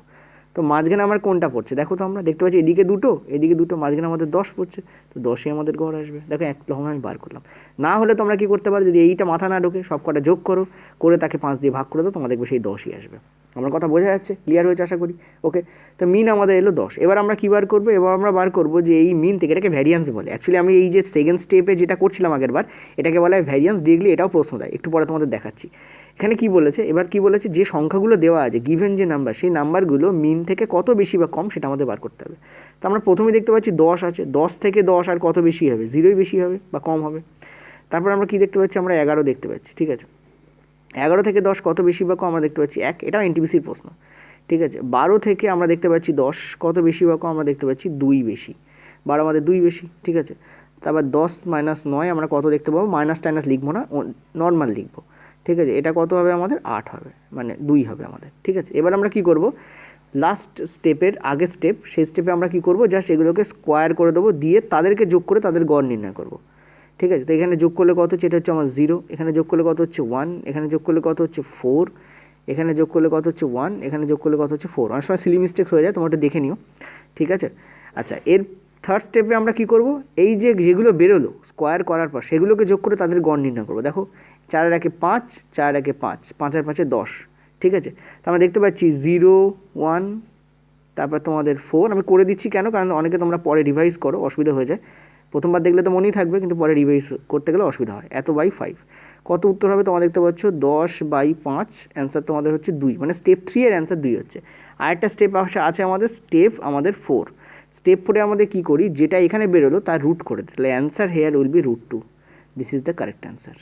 তো মাঝখানে আমার কোনটা পড়ছে দেখো। তো আমরা দেখতে পাচ্ছি এদিকে দুটো, মাঝখানে আমাদের 10 পড়ছে, তো 10ই আমাদের গড় আসবে। দেখো 1 লম্ব আমি বার করলাম। না হলে তোমরা কী করতে পারো, যদি এইটা মাথা না ঢোকে সব কটা যোগ করো, করে তাকে 5 দিয়ে ভাগ করে দাও, তোমরা দেখবে সেই 10ই আসবে। আমার কথা বোঝা যাচ্ছে, ক্লিয়ার হয়েছে আশা করি। ওকে, তো মিন আমাদের এলো 10। এবার আমরা কী বার করবো, এবার আমরা বার করবো যে এই মিন থেকে, এটাকে ভ্যারিয়েন্স বলে। অ্যাকচুয়ালি আমি এই যে সেকেন্ড স্টেপে যেটা করছিলাম আগের বার, এটাকে বলা হয় ভ্যারিয়েন্স। ডিগ্রি এটাও প্রশ্ন দেয়, একটু পরে তোমাদের দেখাচ্ছি। এখানে কি বলেছে, এবার কি বলেছে, যে সংখ্যাগুলো দেওয়া আছে গিভেন যে নাম্বার, সেই নাম্বারগুলো মিন থেকে কত বেশি বা কম সেটা আমাদের বার করতে হবে। তো আমরা প্রথমে দেখতে পাচ্ছি 10 আছে, 10 থেকে 10 আর কত বেশি হবে, 0ই বেশি হবে বা কম হবে। তারপর আমরা কি দেখতে পাচ্ছি, আমরা 11 দেখতে পাচ্ছি। ঠিক আছে, 11 থেকে 10 কত বেশি বা কম, আমরা দেখতে পাচ্ছি 1, এটাও এনটিপিসির প্রশ্ন। ঠিক আছে, 12 থেকে আমরা দেখতে পাচ্ছি 10 কত বেশি বা কম, আমরা দেখতে পাচ্ছি 2 বেশি, 12 আমাদের 2 বেশি। ঠিক আছে, তারপর 10 - 9 আমরা কত দেখতে পাবো, মাইনাস টাইনাস লিখবো না, নর্মাল লিখবো। ঠিক আছে, এটা কত হবে আমাদের, 8 হবে, মানে 2 হবে আমাদের। ঠিক আছে, এবার আমরা কি করব, লাস্ট স্টেপের আগের স্টেপ, সেই স্টেপে আমরা কি করব, জাস্ট এগুলোকে স্কোয়ার করে দেবো, দিয়ে তাদেরকে যোগ করে তাদের গড় নির্ণয় করব। ঠিক আছে, তো এখানে যোগ করলে কত হচ্ছে, এটা হচ্ছে আমার 0, এখানে যোগ করলে কত হচ্ছে 1, এখানে যোগ করলে কত হচ্ছে 4, এখানে যোগ করলে কত হচ্ছে 1, এখানে যোগ করলে কত হচ্ছে 4। অনেক সময় সিলি মিস্টেক হয়ে যায়, তোমরা একটু দেখে নিও। ঠিক আছে, আচ্ছা এর থার্ড স্টেপে আমরা কি করব, এই যে যেগুলো বেরোলো স্কোয়ার করার পর সেগুলোকে যোগ করে তাদের গড় নির্ণয় করবো। দেখো 4 একে 5, 4 একে 5, 5 আর 5 10, ঠিক আছে। তো আমরা দেখতে পাচ্ছি 0 1, তারপর তোমাদের 4 আমি করে দিচ্ছি কেন, কারণ অনেকে তোমরা পরে রিভাইজ করো, অসুবিধা হয়ে যায়। প্রথমবার দেখলে তো মনেই থাকবে, কিন্তু পরে রিভাইজ করতে গেলে অসুবিধা হয়। এত বাই 5 কত উত্তর হবে তোমরা দেখতে পাচ্ছ 10/5, অ্যান্সার তোমাদের হচ্ছে 2, মানে স্টেপ 3 এর অ্যান্সার 2 হচ্ছে। আরেকটা স্টেপ আছে আমাদের, স্টেপ 4। স্টেপ 4 আমাদের কী করি, যেটা এখানে বেরোলো তার রুট করে দিই, তাহলে answer here will be √2, this is the correct answer.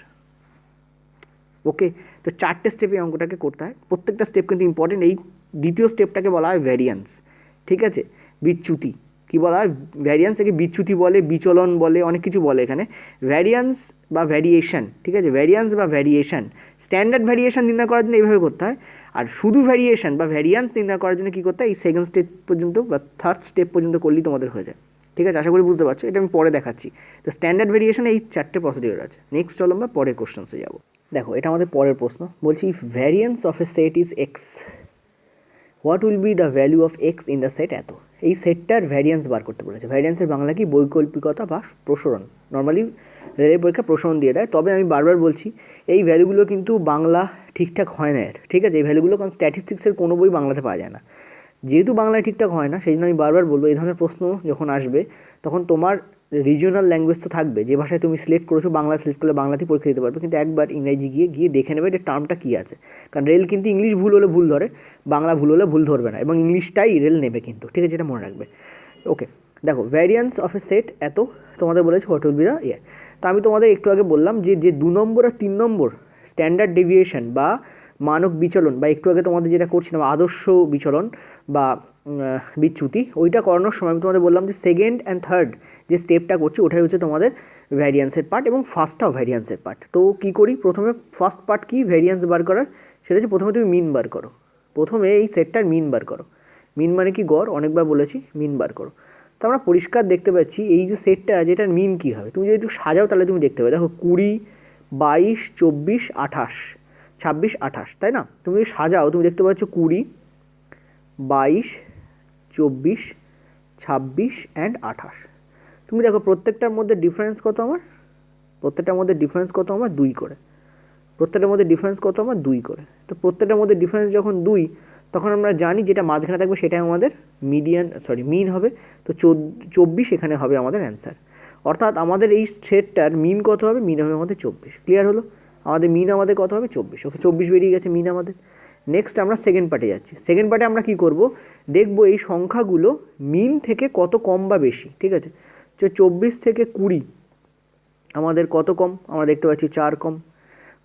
Okay, তো 4টে স্টেপে অঙ্কটাকে করতে হয়, প্রত্যেকটা স্টেপ কিন্তু ইম্পর্টেন্ট। এই দ্বিতীয় স্টেপটাকে বলা হয় ভ্যারিয়ান্স, ঠিক আছে, বিচ্যুতি। কী বলা হয়, ভ্যারিয়ান্স থেকে বিচ্যুতি বলে, বিচলন বলে, অনেক কিছু বলে এখানে। ভ্যারিয়ান্স বা ভ্যারিয়েশন, ঠিক আছে, ভ্যারিয়ান্স বা ভ্যারিয়েশন, স্ট্যান্ডার্ড ভ্যারিয়েশন নির্ণয় করার জন্য এইভাবে করতে হয়। আর শুধু ভ্যারিয়েশন বা ভ্যারিয়ান্স নির্ণয় করার জন্য কী করতে হয়, এই সেকেন্ড স্টেপ পর্যন্ত বা থার্ড স্টেপ পর্যন্ত করলেই তোমাদের হয়ে যায়, ঠিক আছে। আশা করি বুঝতে পারছো, এটা আমি পরে দেখাচ্ছি। তো স্ট্যান্ডার্ড ভ্যারিয়েশন এই 4টে প্রসিডিওর আছে। নেক্সট চলো আমরা পরের কোশ্চেন্সে যাবো। দেখো, এটা আমাদের পরের প্রশ্ন, বলছি if variance of A set is x, what will be the value of x in the set এত। এই সেটটার ভ্যারিয়েন্স বার করতে বলেছে। ভ্যারিয়েন্সের বাংলা কি, বৈকল্পিকতা বা প্রসারণ। নর্মালি রেলের পরীক্ষা প্রসারণ দিয়ে দেয়, তবে আমি বারবার বলছি এই ভ্যালুগুলো কিন্তু বাংলা ঠিকঠাক হয় না এর, ঠিক আছে। এই ভ্যালুগুলো কারণ স্ট্যাটিস্টিক্সের কোনো বই বাংলাতে পাওয়া যায় না, যেহেতু বাংলায় ঠিকঠাক হয় না, সেই জন্য আমি বারবার বলবো এই ধরনের প্রশ্ন যখন আসবে তখন তোমার রিজিওনাল ল্যাঙ্গুয়েজ তো থাকবে, যে ভাষায় তুমি সিলেক্ট করেছো, বাংলা সিলেক্ট করলে বাংলাতেই পরীক্ষা দিতে পারবে, কিন্তু একবার ইংরেজি গিয়ে দেখে নেবে এটা টার্মটা কী আছে। কারণ রেল কিন্তু ইংলিশ ভুল হলে ভুল ধরে, বাংলা ভুল হলে ভুল ধরবে না, এবং ইংলিশটাই রেল নেবে কিন্তু, ঠিক আছে, এটা মনে রাখবে। ওকে, দেখো, ভ্যারিয়েন্স অফ এ সেট এত তোমাদের বলেছে হোয়াট উইল বি দ্য ইয়ে। তো আমি তোমাদের একটু আগে বললাম যে 2 নম্বর আর 3 নম্বর স্ট্যান্ডার্ড ডেভিয়েশন বা মানক বিচলন, বা একটু আগে তোমাদের যেটা করছিলাম আদর্শ বিচলন বা বিচ্যুতি, ওইটা করানোর সময় আমি তোমাদের বললাম যে সেকেন্ড অ্যান্ড থার্ড যে স্টেপটা করছি ওটাই হচ্ছে তোমাদের ভ্যারিয়েন্সের পার্ট, এবং ফার্স্টটাও ভ্যারিয়েন্সের পার্ট। তো কী করি, প্রথমে ফার্স্ট পার্ট কি ভ্যারিয়েন্স বার করার, সেটা হচ্ছে প্রথমে তুমি মিন বার করো। প্রথমে এই সেটটার মিন বার করো। মিন মানে কি, গড়, অনেকবার বলেছি, মিন বার করো। তো আমরা পরিষ্কার দেখতে পাচ্ছি এই যে সেটটা আছে এটার মিন কী হবে, তুমি যদি একটু সাজাও তাহলে তুমি দেখতে পাবে। দেখো 20, 22, 24, 28, 26, 28, তাই না। তুমি যদি সাজাও তুমি দেখতে পাচ্ছ 20, 22, 24, 26 অ্যান্ড 28। তুমি দেখো প্রত্যেকটার মধ্যে ডিফারেন্স কত আমার, প্রত্যেকটার মধ্যে ডিফারেন্স কত আমার 2 করে, প্রত্যেকটার মধ্যে ডিফারেন্স কত আমার 2 করে। তো প্রত্যেকটার মধ্যে ডিফারেন্স যখন 2, তখন আমরা জানি যেটা মাঝখানে থাকবে সেটাই আমাদের মিন হবে। তো 24 এখানে হবে আমাদের অ্যান্সার। অর্থাৎ আমাদের এই সেটটার মিন কত হবে, মিন হবে আমাদের 24। ক্লিয়ার হলো, আমাদের মিন আমাদের কত হবে 24। ওকে, 24 বেরিয়ে গেছে মিন আমাদের। নেক্সট আমরা সেকেন্ড পার্টে যাচ্ছি। সেকেন্ড পার্টে আমরা কী করব, দেখব এই সংখ্যাগুলো মিন থেকে কত কম বা বেশি, ঠিক আছে। তো 24 থেকে 20 আমাদের কত কম, আমরা দেখতে পাচ্ছি 4 কম।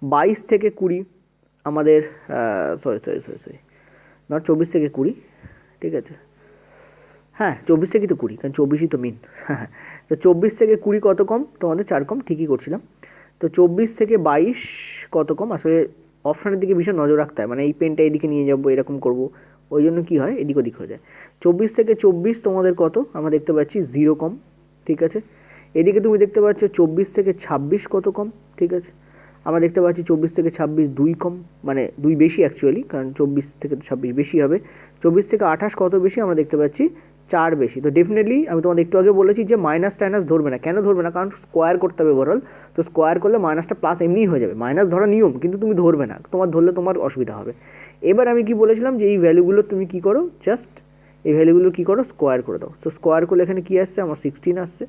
22 থেকে 20 আমাদের সরি নট 24 থেকে 20, ঠিক আছে, হ্যাঁ 24 থেকে তো 20, কারণ 24ই তো মিন। তো 24 থেকে 20 কত কম, তোমাদের 4 কম, ঠিকই করছিলাম। তো 24 থেকে 22 কত কম, আসলে অপশানের দিকে ভীষণ নজর রাখতে হয়, মানে এই পেনটা এদিকে নিয়ে যাবো, এরকম করবো, ওই জন্য কী হয় এদিক ওদিক হয়ে যায়। 24 থেকে 24 তোমাদের কত, আমরা দেখতে পাচ্ছি 0 কম, ঠিক আছে। এদিকে তুমি দেখতে পাচ্ছ 24 থেকে 26 কত কম, ঠিক আছে। আমরা দেখতে পাচ্ছি 24 থেকে 26 2 কম, মানে 2 বেশি অ্যাকচুয়ালি, কারণ 24 থেকে 26 বেশি হবে। 24 থেকে 28 কত বেশি, আমরা দেখতে পাচ্ছি 4 বেশি। তো ডেফিনেটলি আমি তোমাদের একটু আগে বলেছি যে মাইনাস টাইনাস ধরবে না। কেন ধরবে না, কারণ স্কোয়ার করতে হবে ওভারঅল। তো স্কোয়ার করলে মাইনাসটা প্লাস এমনিই হয়ে যাবে, মাইনাস ধরা নিয়ম, কিন্তু তুমি ধরবে না, তোমার ধরলে তোমার অসুবিধা হবে। এবার আমি কি বলেছিলাম যে এই ভ্যালুগুলো তুমি কী করো, জাস্ট এই ভ্যালুগুলো কী করো, স্কোয়ার করে দাও। তো স্কোয়ার করলে এখানে কী আসছে, আমার 16 আসছে।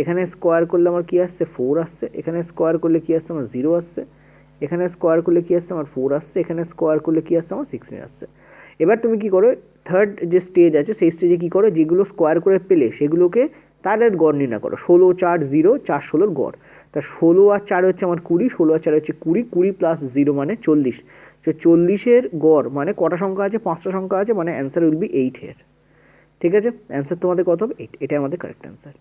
এখানে স্কোয়ার করলে আমার কী আসছে, 4 আসছে। এখানে স্কোয়ার করলে কী আসছে, আমার 0 আসছে। এখানে স্কোয়ার করলে কী আসছে, আমার 4 আসছে। এখানে স্কোয়ার করলে কী আসছে, আমার 16 আসছে। এবার তুমি কী করো, থার্ড যে স্টেজ আছে সেই স্টেজে কী করো, যেগুলো স্কোয়ার করে পেলে সেগুলোকে তাদের গড় নির্ণয় করো। 16, 4, 0, 4, 16 গড়। তা 16 আর 4 হচ্ছে আমার 20, 16 আর 4 হচ্ছে 20, 20 প্লাস 0 মানে 40। তো 40-এর গড় মানে কটা সংখ্যা আছে, 5টা সংখ্যা আছে, মানে অ্যান্সার উইল বি 8 এর, ঠিক আছে। অ্যান্সার তোমাদের কত হবে, 8, এটাই আমাদের কারেক্ট অ্যান্সার।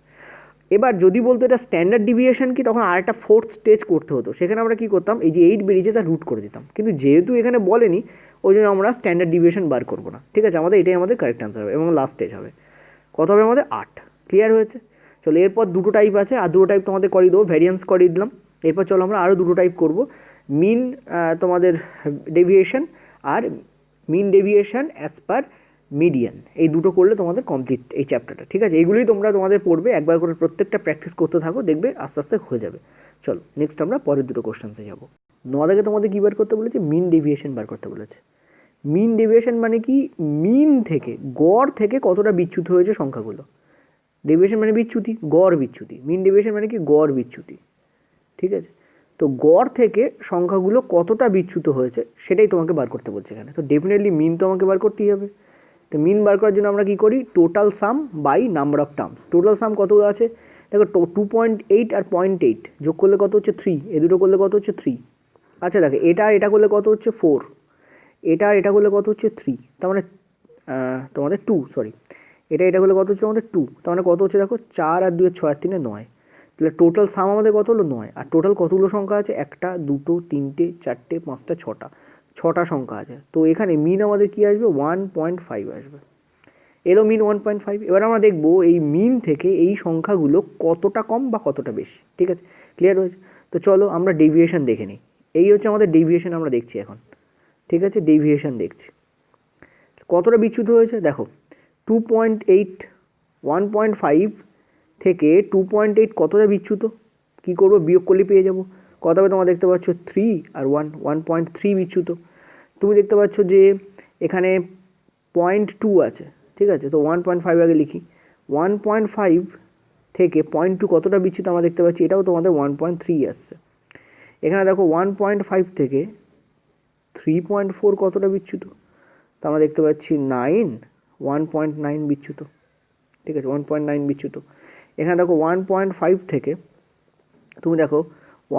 এবার যদি বলতো এটা স্ট্যান্ডার্ড ডিভিয়েশন কি, তখন আরেকটা ফোর্থ স্টেজ করতে হতো, সেখানে আমরা কী করতাম, এই যে 8 বেরিয়েছে তার রুট করে দিতাম, কিন্তু যেহেতু এখানে বলেনি ওই জন্য আমরা স্ট্যান্ডার্ড ডিভিয়েশন বার করবো না, ঠিক আছে। আমাদের এটাই আমাদের কারেক্ট অ্যান্সার হবে, এবং লাস্ট স্টেজ হবে কত হবে আমাদের 8। ক্লিয়ার হয়েছে, চলো এরপর দুটো টাইপ আছে, আর দুটো টাইপ তোমাদের করিয়ে দেবো, ভ্যারিয়েন্স করিয়ে দিলাম। এরপর চলো আমরা আরও দুটো টাইপ করবো, মিন তোমাদের ডেভিয়েশন আর মিন ডেভিয়েশন অ্যাজ পার মিডিয়ান। এই দুটো করলে তোমাদের কমপ্লিট এই চ্যাপ্টারটা, ঠিক আছে। এইগুলোই তোমরা তোমাদের পড়বে, একবার করে প্রত্যেকটা প্র্যাকটিস করতে থাকো, দেখবে আস্তে আস্তে হয়ে যাবে। চলো নেক্সট আমরা পরের দুটো কোশ্চেন্সে যাবো। থেকে তোমাদের কী বার করতে বলেছে, মিন ডেভিয়েশন বার করতে বলেছে। মিন ডেভিয়েশন মানে কি, মিন থেকে গড় থেকে কতটা বিচ্যুত হয়েছে সংখ্যাগুলো। ডেভিয়েশন মানে বিচ্যুতি, গড় বিচ্যুতি। মিন ডেভিয়েশন মানে কি, গড় বিচ্যুতি, ঠিক আছে। তো গড় থেকে সংখ্যাগুলো কতটা বিচ্যুত হয়েছে সেটাই তোমাকে বার করতে বলছে এখানে। তো ডেফিনেটলি মিন তো আমাকে বার করতেই হবে। তো মিন বার করার জন্য আমরা কী করি, total sum by number of terms. Total sum কতগুলো আছে দেখো, 2.8 আর 0.8 যোগ করলে কত হচ্ছে 3, এ দুটো করলে কত হচ্ছে 3। আচ্ছা দেখো, এটা আর এটা করলে কত হচ্ছে 4, এটা আর এটা করলে কত হচ্ছে 3, তার মানে তোমাদের 2, সরি, এটা করলে কত হচ্ছে আমাদের 2, তার মানে কত হচ্ছে দেখো, 4 আর 2 6 আর 3 9। তাহলে টোটাল সাম আমাদের কত হলো 9। আর টোটাল কতগুলো সংখ্যা আছে, 1 2 3 4 5 6টা সংখ্যা আছে। তো এখানে মিন আমাদের কি আসবে, 1.5 আসবে। এলো মিন 1.5। এবার আমরা দেখবো এই মিন থেকে এই সংখ্যাগুলো কতটা কম বা কতটা বেশি, ঠিক আছে, ক্লিয়ার হয়েছে। তো চলো আমরা ডেভিয়েশন দেখে নিই। এই হচ্ছে আমাদের ডেভিয়েশন, আমরা দেখছি এখন, ঠিক আছে, ডেভিয়েশন দেখছি কতটা বিচ্যুত হয়েছে। দেখো 2.8, 1.5 থেকে 2.8 কতটা বিচ্যুত, কী করবো, বিয়োগ করলে পেয়ে যাবো কত হবে। তোমরা দেখতে পাচ্ছ 3 আর 1.3 বিচ্যুত। তুমি দেখতে পাচ্ছ যে এখানে 0.2 আছে, ঠিক আছে। তো 1.5 আগে লিখি, 1.5 থেকে 0.2 কতটা বিচ্যুত আমরা দেখতে পাচ্ছি, এটাও তোমাদের 1.3 আসছে। এখানে দেখো 1.5 থেকে 3.4 কতটা বিচ্যুত, তো আমরা দেখতে পাচ্ছি 1.9 বিচ্যুত, ঠিক আছে, 1.9 বিচ্যুত। এখানে দেখো 1.5 থেকে তুমি দেখো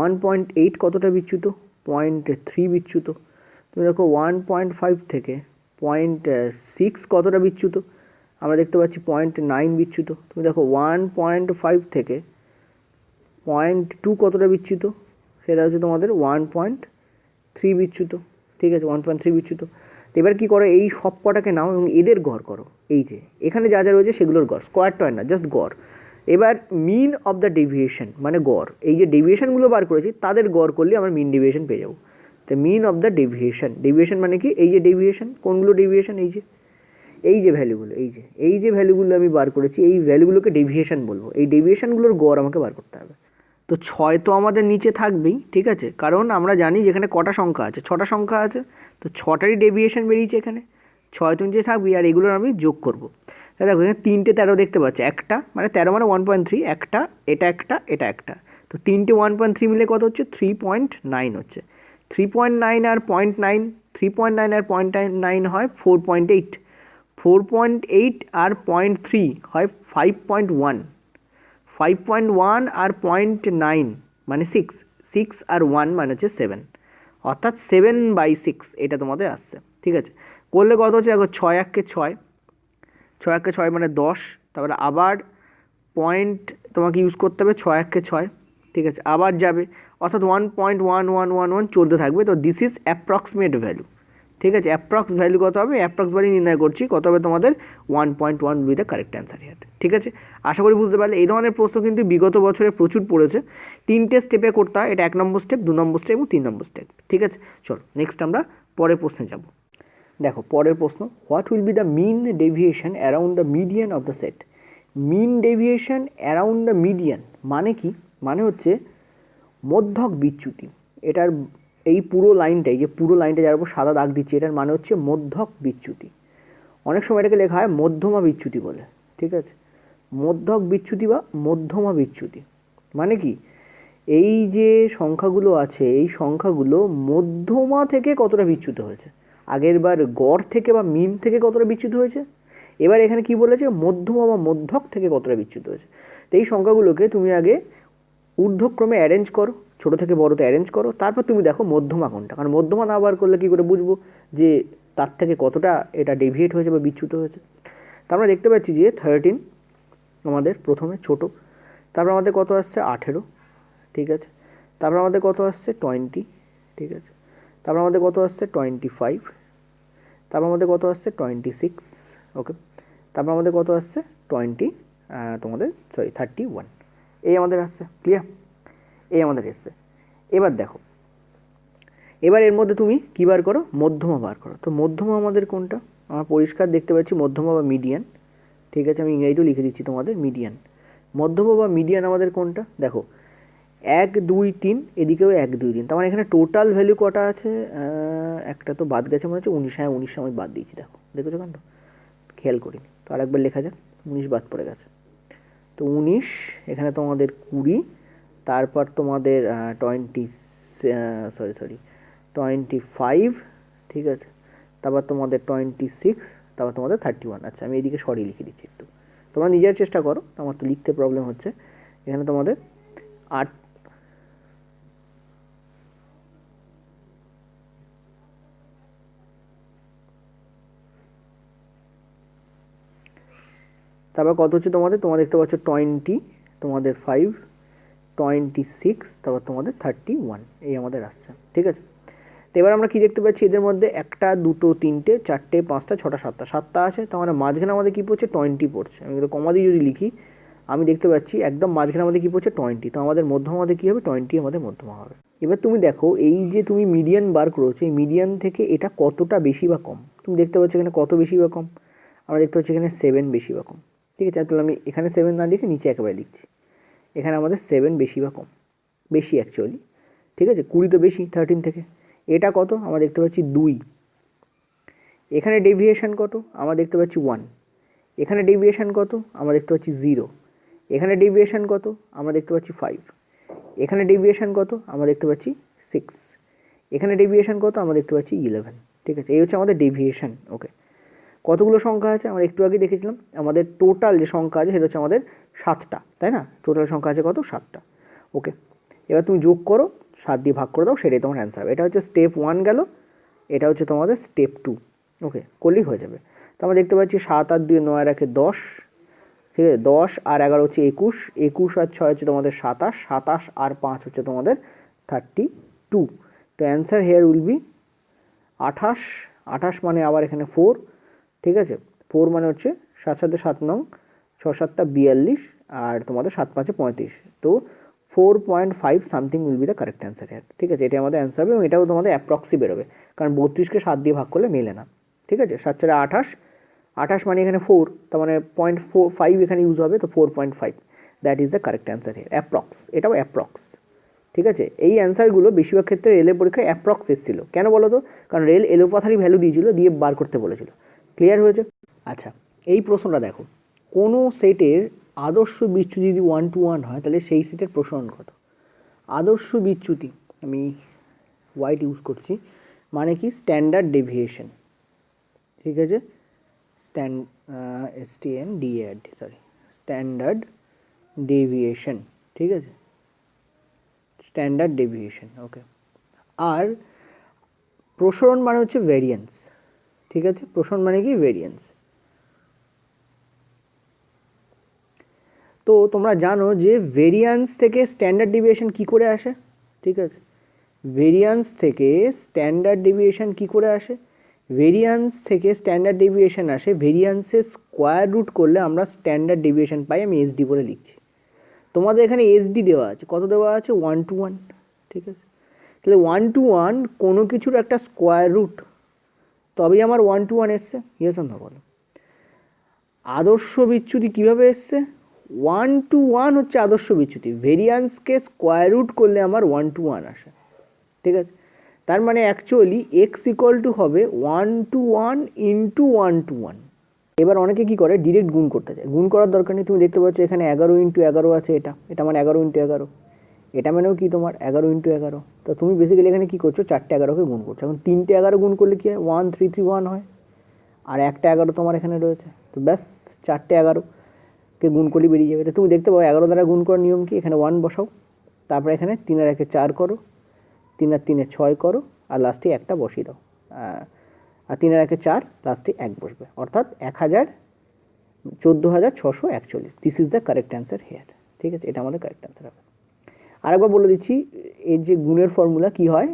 1.8 কতটা বিচ্যুত, 0.3 বিচ্যুত। তুমি দেখো 1.5 থেকে 0.6 কতটা বিচ্যুত, আমরা দেখতে পাচ্ছি 0.9 বিচ্যুত। তুমি দেখো 1.5 থেকে 0.2 কতটা বিচ্যুত, সেটা হচ্ছে তোমাদের 1.3 বিচ্যুত, ঠিক আছে, 1.3 বিচ্যুত। এবার কী করো, এই সব কটাকে নাও এবং এদের গড় করো। এই যে এখানে যা যা রয়েছে সেগুলোর গড়, স্কোয়ার টয় না, জাস্ট গড়। এবার মিন অফ দ্য ডেভিয়েশন মানে গড়, এই যে ডেভিয়েশনগুলো বার করেছি তাদের গড় করলে আমরা মিন ডেভিয়েশন পেয়ে যাবো। তো মিন অফ দ্য ডেভিয়েশন, ডেভিয়েশন মানে কি, এই যে ডেভিয়েশন, কোনগুলো ডেভিয়েশন, এই যে ভ্যালুগুলো, এই যে ভ্যালুগুলো আমি বার করেছি, এই ভ্যালুগুলোকে ডেভিয়েশন বলবো। এই ডেভিয়েশনগুলোর গড় আমাকে বার করতে হবে। তো 6 তো আমাদের নিচে থাকবেই, ঠিক আছে, কারণ আমরা জানি যেখানে কটা সংখ্যা আছে, 6টা সংখ্যা আছে। তো 6টারই ডেভিয়েশন বেরিয়েছে এখানে, 6 তো নিচে থাকবে, আর এগুলোর আমি যোগ করবো। তাহলে দেখো এখানে 3টে 13 দেখতে পাচ্ছি, একটা মানে 13 মানে 1.3, একটা, এটা একটা। তো 3টে 1.3 মিলে কত হচ্ছে, 3.9 হচ্ছে। 3.9 আর 0.9, 3.9 আর 0.9 হয় 4.8, 4.8 আর 0.3 হয় 5.1, 5.1 আর 0.9 মানে 6 আর 1 মানে হচ্ছে 7, অর্থাৎ 7/6 এটা তোমাদের আসছে, ঠিক আছে। করলে কত হচ্ছে দেখো, 6 1 6, 6 1 6 মানে 10, তারপরে আবার পয়েন্ট তোমাকে ইউজ করতে হবে, 6 1 6, ঠিক আছে, আবার যাবে, অর্থাৎ 1.1111 চলতে থাকবে। তো দিস ইজ অ্যাপ্রক্সিমেট ভ্যালু, ঠিক আছে। অ্যাপ্রক্স ভ্যালু কত হবে, অ্যাপ্রক্স ভ্যালু নির্ণয় করছি, কত হবে তোমাদের 1.1 with the correct answer here, ঠিক আছে। আশা করি বুঝতে পারলে। এই ধরনের প্রশ্ন কিন্তু বিগত বছরে প্রচুর পড়েছে। 3টে স্টেপে করতে হয়, এটা 1 নম্বর স্টেপ, 2 নম্বর স্টেপ এবং 3 নম্বর স্টেপ, ঠিক আছে। চলো নেক্সট আমরা পরের প্রশ্নে যাব। দেখো পরের প্রশ্ন, what will be the mean deviation around the median of the set. Mean deviation around the median মানে কি, মানে হচ্ছে মধ্যক বিচ্যুতি। এটার এই পুরো লাইনটাই, যে পুরো লাইনটা যার উপর সাদা দাগ দিচ্ছি, এটার মানে হচ্ছে মধ্যক বিচ্যুতি। অনেক সময় এটাকে লেখা হয় মধ্যমা বিচ্যুতি বলে, ঠিক আছে। মধ্যক বিচ্যুতি বা মধ্যমা বিচ্যুতি মানে কি, এই যে সংখ্যাগুলো আছে, এই সংখ্যাগুলো মধ্যমা থেকে কতটা বিচ্যুত হয়েছে। আগের বার গড় থেকে বা মিন থেকে কতটা বিচ্যুত হয়েছে, এবার এখানে কি বলেছে, মধ্যমা বা মধ্যক থেকে কতটা বিচ্যুত হয়েছে। তো এই সংখ্যাগুলোকে তুমি আগে ঊর্ধ্বক্রমে অ্যারেঞ্জ করো, ছোটো থেকে বড়তে অ্যারেঞ্জ করো, তারপর তুমি দেখো মধ্যমা কোনটা, কারণ মধ্যমা না বার করলে কী করে বুঝবো যে তার থেকে কতটা এটা ডেভিয়েট হয়েছে বা বিচ্যুত হয়েছে। তা আমরা দেখতে পাচ্ছি যে 13 আমাদের প্রথমে ছোট, তারপর আমাদের কত আসছে 18, ঠিক আছে, তারপর আমাদের কত আসছে 20, ঠিক আছে, তারপর আমাদের কত আসছে 25, তারপর আমাদের কত আসছে 26, ওকে, তারপর আমাদের কত আসছে 31, এই আমাদের আসছে, ক্লিয়ার, এই আমাদের এসছে। এবার দেখো, এবার এর মধ্যে তুমি কী বার করো, মধ্যমা বার করো। তো মধ্যমা আমাদের কোনটা, আমরা পরিষ্কার দেখতে পাচ্ছি মধ্যমা বা মিডিয়ান, ঠিক আছে, আমি ইংরেজিতেও লিখে দিচ্ছি তোমাদের, মিডিয়ান। মধ্যমা বা মিডিয়ান আমাদের কোনটা, দেখো 1 2 3, এদিকেও 1 2 3, তার মানে এখানে টোটাল ভ্যালু কটা আছে? একটা তো বাদ গেছে মনে হচ্ছে, 19। হ্যাঁ 19 আমি বাদ দিয়েছি, দেখেছো কেন, খেয়াল করিনি। তো আরেকবার লেখা যাক, 19 বাদ পড়ে গেছে। তো 19, এখানে তোমাদের 20, তারপর তোমাদের 25, ঠিক আছে, তারপর তোমাদের 26, তারপর তোমাদের 31। আচ্ছা আমি এদিকে সরি লিখে দিচ্ছি একটু, তোমরা নিজের চেষ্টা করো, আমার তো লিখতে প্রবলেম হচ্ছে। এখানে তোমাদের 8, তারপর কত হচ্ছে তোমাদের, তোমরা দেখতে পাচ্ছ 20, তোমাদের 5, 26, তারপর তোমাদের 31, এই আমাদের আসছে, ঠিক আছে। তো এবার আমরা কি দেখতে পাচ্ছি, এদের মধ্যে 1 2 3 4 5 6 7টা আছে, তার মানে মাঝখানে আমাদের কী পড়ছে, 20 পড়ছে। আমি কিন্তু কমা দিয়ে যদি লিখি, আমি দেখতে পাচ্ছি একদম মাঝখানে আমাদের কী পড়ছে, 20। তো আমাদের মধ্যমা আমাদের কী হবে, 20 আমাদের মধ্যমা হবে। এবার তুমি দেখো, এই যে তুমি মিডিয়ান বার করেছো, এই মিডিয়ান থেকে এটা কতটা বেশি বা কম, তুমি দেখতে পাচ্ছ এখানে কত বেশি বা কম, আমরা দেখতে পাচ্ছি এখানে 7 বেশি বা কম, ঠিক আছে। তাহলে আমি এখানে 7 না লিখে নিচে একেবারে লিখছি, এখানে আমাদের 7 বেশি বা কম, বেশি অ্যাকচুয়ালি, ঠিক আছে। 20 তো বেশি 13 থেকে। এটা কত, আমরা দেখতে পাচ্ছি 2। এখানে ডেভিয়েশন কত, আমরা দেখতে পাচ্ছি 1। এখানে ডেভিয়েশন কত, আমরা দেখতে পাচ্ছি 0। এখানে ডেভিয়েশন কত, আমরা দেখতে পাচ্ছি 5। এখানে ডেভিয়েশন কত, আমরা দেখতে পাচ্ছি 6। এখানে ডেভিয়েশন কত, আমরা দেখতে পাচ্ছি 11, ঠিক আছে। এই হচ্ছে আমাদের ডেভিয়েশন। ওকে, কতগুলো সংখ্যা আছে আমরা একটু আগে দেখেছিলাম, আমাদের টোটাল যে সংখ্যা আছে সেটা হচ্ছে আমাদের 7টা, তাই না? টোটাল সংখ্যা আছে কত, 7টা। ওকে, এবার তুমি যোগ করো, 7 দিয়ে ভাগ করে দাও, সেটাই তোমার অ্যান্সার হবে। এটা হচ্ছে স্টেপ 1 গেল, এটা হচ্ছে তোমাদের স্টেপ 2। ওকে, করলেই হয়ে যাবে। তো আমরা দেখতে পাচ্ছি 7 আর 2 9 আর 1 10, ঠিক আছে। 10 আর 11 হচ্ছে 21, 21 আর 6 হচ্ছে তোমাদের 27, 27 আর 5 হচ্ছে তোমাদের 32। তো অ্যান্সার হেয়ার উইল বি 28। 28 মানে আবার এখানে 4, ঠিক আছে। 4 মানে হচ্ছে 7 7 7 9, 6 7 42, আর তোমাদের 7 5 35। তো 4.5 something will be the correct answer here, ঠিক আছে। এটা আমাদের অ্যান্সার হবে, এবং এটাও তোমাদের অ্যাপ্রক্সি বেরোবে, কারণ 32কে 7 দিয়ে ভাগ করলে মেলে না, ঠিক আছে। 7 4 28, 28 মানে এখানে 4, তার মানে 0.45 এখানে ইউজ হবে, তো 4.5 that is the correct answer here, approx, এটাও অ্যাপ্রক্স, ঠিক আছে। এই অ্যান্সারগুলো বেশিরভাগ ক্ষেত্রে রেলের পরীক্ষায় অ্যাপ্রক্স এসেছিল, কেন বলো তো, কারণ রেল এলোপাথারি ভ্যালু দিয়েছিল, দিয়ে বার করতে বলেছিল। ক্লিয়ার হয়েছে? আচ্ছা, এই প্রশ্নটা দেখো, কোনো সেটের আদর্শ বিচ্যুতি যদি 1 to 1 হয়, তাহলে সেই সেটের প্রসারণ কত? আদর্শ বিচ্যুতি, আমি হোয়াইট ইউজ করছি, মানে কি স্ট্যান্ডার্ড ডেভিয়েশন, ঠিক আছে। স্ট্যান্ডার্ড ডেভিয়েশন, ঠিক আছে, স্ট্যান্ডার্ড ডেভিয়েশন। ওকে, আর প্রসারণ মানে হচ্ছে ভেরিয়েন্স, ঠিক আছে। প্রসারণ মানে কি, ভেরিয়েন্স। তো তোমরা জানো যে ভেরিয়েন্স থেকে স্ট্যান্ডার্ড ডেভিয়েশন কি করে আসে, ঠিক আছে। ভেরিয়েন্স থেকে স্ট্যান্ডার্ড ডেভিয়েশন কি করে আসে, ভেরিয়েন্স থেকে স্ট্যান্ডার্ড ডেভিয়েশন আসে, ভেরিয়েন্সের স্কোয়ার রুট করলে আমরা স্ট্যান্ডার্ড ডেভিয়েশন পাই। আমি এসডি বলে লিখছি, তোমাদের এখানে এসডি দেওয়া আছে, কত দেওয়া আছে, 1 to 1, ঠিক আছে। তাহলে 1 to 1 কোনো কিছুর একটা স্কোয়ার রুট, তবেই আমার 1 to 1 এসছে, ইয়েস না বলো। আদর্শ বিচ্যুতি কীভাবে এসছে, 1 to 1 হচ্ছে আদর্শ বিচ্যুতি, ভেরিয়েন্সকে স্কোয়ার রুট করলে আমার 1 to 1 আসে, ঠিক আছে। তার মানে অ্যাকচুয়ালি এক্স ইকুয়াল টু হবে 1 to 1 ইন্টু 1 to 1। এবার অনেকে কী করে, ডিরেক্ট গুণ করতে চায়, গুণ করার দরকার নেই। তুমি দেখতে পাচ্ছ এখানে 11 ইন্টু 11 আছে, এটা মানে 11 ইন্টু 11, এটা মানেও কি তোমার 11 ইন্টু 11। তো তুমি বেসিক্যালি এখানে কী করছো, 4টে 11কে গুণ করছো। এখন 3টে 11 গুণ করলে কী হয়, 1 3 3 1 হয়, আর একটা 11 তোমার এখানে রয়েছে। তো ব্যাস 4টে 11কে গুণ করলে বেরিয়ে যাবে। তো তুমি দেখতে পাবো 11 দ্বারা গুণ করার নিয়ম কি, এখানে 1 বসাও, তারপরে এখানে 3 আর 1 4 করো, 3 আর 3 6 করো, আর লাস্টে একটা বসিয়ে দাও, আর 3 আর 1 4, লাস্টে 1 বসবে, অর্থাৎ 14,641। This is the correct answer here, ঠিক আছে। এটা আমাদের কারেক্ট অ্যান্সার হবে। আরেকবার বলে দিচ্ছি, এর যে গুণের ফর্মুলা কী হয়,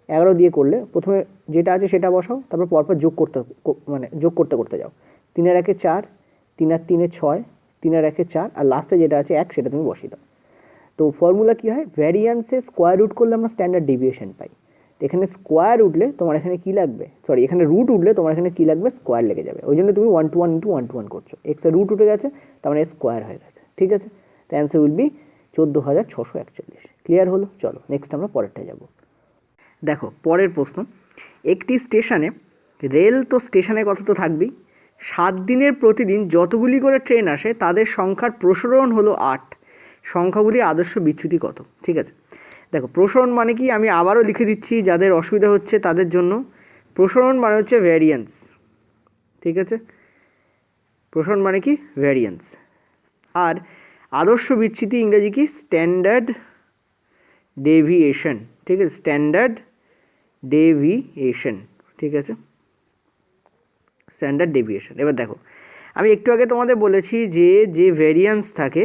11 দিয়ে করলে প্রথমে যেটা আছে সেটা বসাও, তারপর পরপর যোগ করতে যাও। 3 আর 1 4, 3 আর 3 6, 3 আর 1 4, আর লাস্টে যেটা আছে 1, সেটা তুমি বসিয়ে দাও। তো ফর্মুলা কী হয়, ভ্যারিয়েন্সে স্কোয়ার রুট করলে আমরা স্ট্যান্ডার্ড ডেভিয়েশন পাই। এখানে স্কোয়ার উঠলে তোমার এখানে কী লাগবে, এখানে রুট উঠলে তোমার এখানে কী লাগবে, স্কোয়ার লেগে যাবে। ওই জন্য তুমি 1 to 1 ইন্টু 1 to 1 করছো, এক্সের রুট উঠে গেছে, তার মানে স্কোয়ার হয়ে গেছে, ঠিক আছে। তো অ্যান্সার উইল বি 14,641। ক্লিয়ার হলো? চলো নেক্সট আমরা পরেরটায় যাব। দেখো পরের প্রশ্ন, একটি স্টেশনে রেল, তো স্টেশনের কথা তো থাকবেই, 7 দিনের প্রতিদিন যতগুলি করে ট্রেন আসে তাদের সংখ্যার প্রসারণ হলো 8, সংখ্যাগুলি আদর্শ বিচ্যুতি কত? ঠিক আছে, দেখো প্রসারণ মানে কি, আমি আবারও লিখে দিচ্ছি যাদের অসুবিধা হচ্ছে তাদের জন্য। প্রসারণ মানে হচ্ছে ভ্যারিয়েন্স, ঠিক আছে, প্রসারণ মানে কি ভ্যারিয়েন্স। আর আদর্শ বিচ্যুতি ইংরেজি কি, স্ট্যান্ডার্ড ডেভিয়েশন, ঠিক আছে, স্ট্যান্ডার্ড ডেভিয়েশন, ঠিক আছে, স্ট্যান্ডার্ড ডেভিয়েশন। এবার দেখো আমি একটু আগে তোমাদের বলেছি যে যে ভেরিয়েন্স থাকে,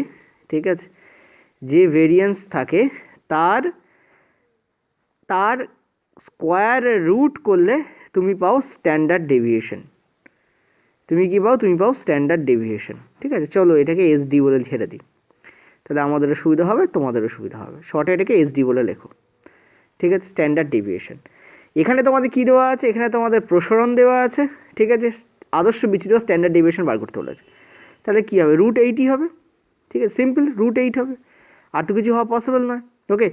ঠিক আছে, যে ভেরিয়েন্স থাকে তার তার স্কোয়ার রুট করলে তুমি পাও স্ট্যান্ডার্ড ডেভিয়েশন। তুমি কি পাও? তুমি পাও স্ট্যান্ডার্ড ডেভিয়েশন, ঠিক আছে। চলো এটাকে এসডি বলে ছেড়ে দিই, তাহলে আমাদেরও সুবিধা হবে তোমাদেরও সুবিধা হবে। শর্টে এটাকে এসডি বলে লেখো, ঠিক আছে, স্ট্যান্ডার্ড ডেভিয়েশন। এখানে তোমাদের কী দেওয়া আছে? এখানে তোমাদের প্রসারণ দেওয়া আছে, ঠিক আছে, আদর্শ বিচ্যুতি বা স্ট্যান্ডার্ড ডেভিয়েশন বার করতে বলেছে। তাহলে কী হবে? √8 হবে, ঠিক আছে, সিম্পল √8 হবে, আর তো কিছু হওয়া পসিবল নয়। ওকে,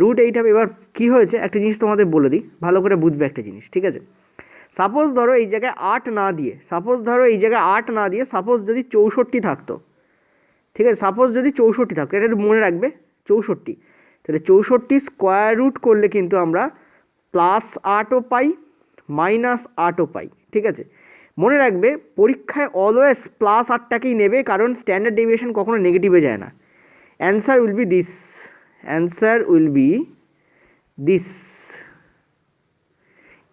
√8 হবে। এবার কী হয়েছে একটা জিনিস তোমাদের বলে দিই, ভালো করে বুঝবে একটা জিনিস, ঠিক আছে। সাপোজ ধরো এই জায়গায় 8 না দিয়ে, সাপোজ যদি 64 থাকতো, ঠিক আছে, সাপোজ যদি 64 থাকতো, এটা একটু মনে রাখবে 64, তাহলে 64 স্কোয়ার রুট করলে কিন্তু আমরা +8ও পাই -8ও পাই, ঠিক আছে। মনে রাখবে পরীক্ষায় অলওয়েজ +8টাকেই নেবে, কারণ স্ট্যান্ডার্ড ডেভিয়েশন কখনো নেগেটিভে যায় না। Answer will be this, answer will be this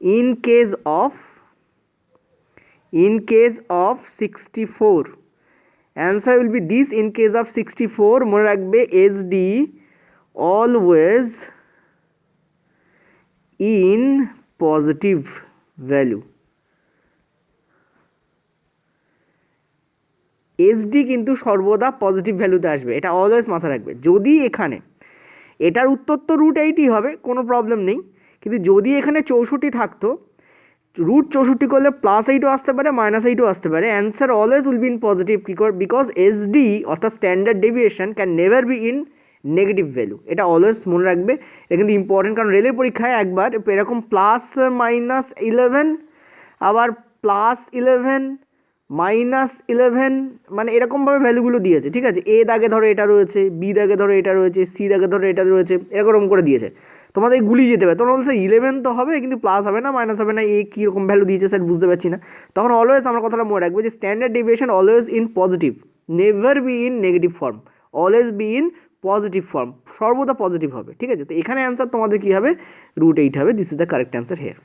in case of 64, answer will be this in case of 64। মনে রাখবে SD always in positive value, SD কিন্তু সর্বদা পজিটিভ ভ্যালুতে আসবে, এটা অলওয়েজ মাথায় রাখবে। যদি এখানে, এটার উত্তর তো √8ই হবে, কোনো প্রবলেম নেই, কিন্তু যদি এখানে 64 থাকতো, √64 করলে +8ও আসতে পারে -8ও আসতে পারে, answer always will be in positive, because SD অর্থাৎ standard deviation can never be in negative value. এটা অলওয়েজ মনে রাখবে, এটা কিন্তু ইম্পর্টেন্ট, কারণ রেলের পরীক্ষায় একবার এরকম +-11 আবার +11 -11 মানে এরকমভাবে ভ্যালুগুলো দিয়েছে, ঠিক আছে। এ দাগে ধরো এটা রয়েছে, বি দাগে ধরো এটা রয়েছে, সি দাগে ধরো এটা রয়েছে, এরকম করে দিয়েছে, তোমাদের গুলিয়ে যেতে হবে। তোমরা বলছে 11 তো হবে, কিন্তু প্লাস হবে না, মাইনাস হবে না, এ কীরকম ভ্যালু দিয়েছে স্যার বুঝতে পারছি না। তখন অলওয়েজ আমরা কথাটা মনে রাখবো যে standard deviation always in positive, never be in negative form, always be in positive form, সর্বদা পজিটিভ হবে, ঠিক আছে। তো এখানে অ্যান্সার তোমাদের কী হবে? √8 হবে, this is the correct answer here,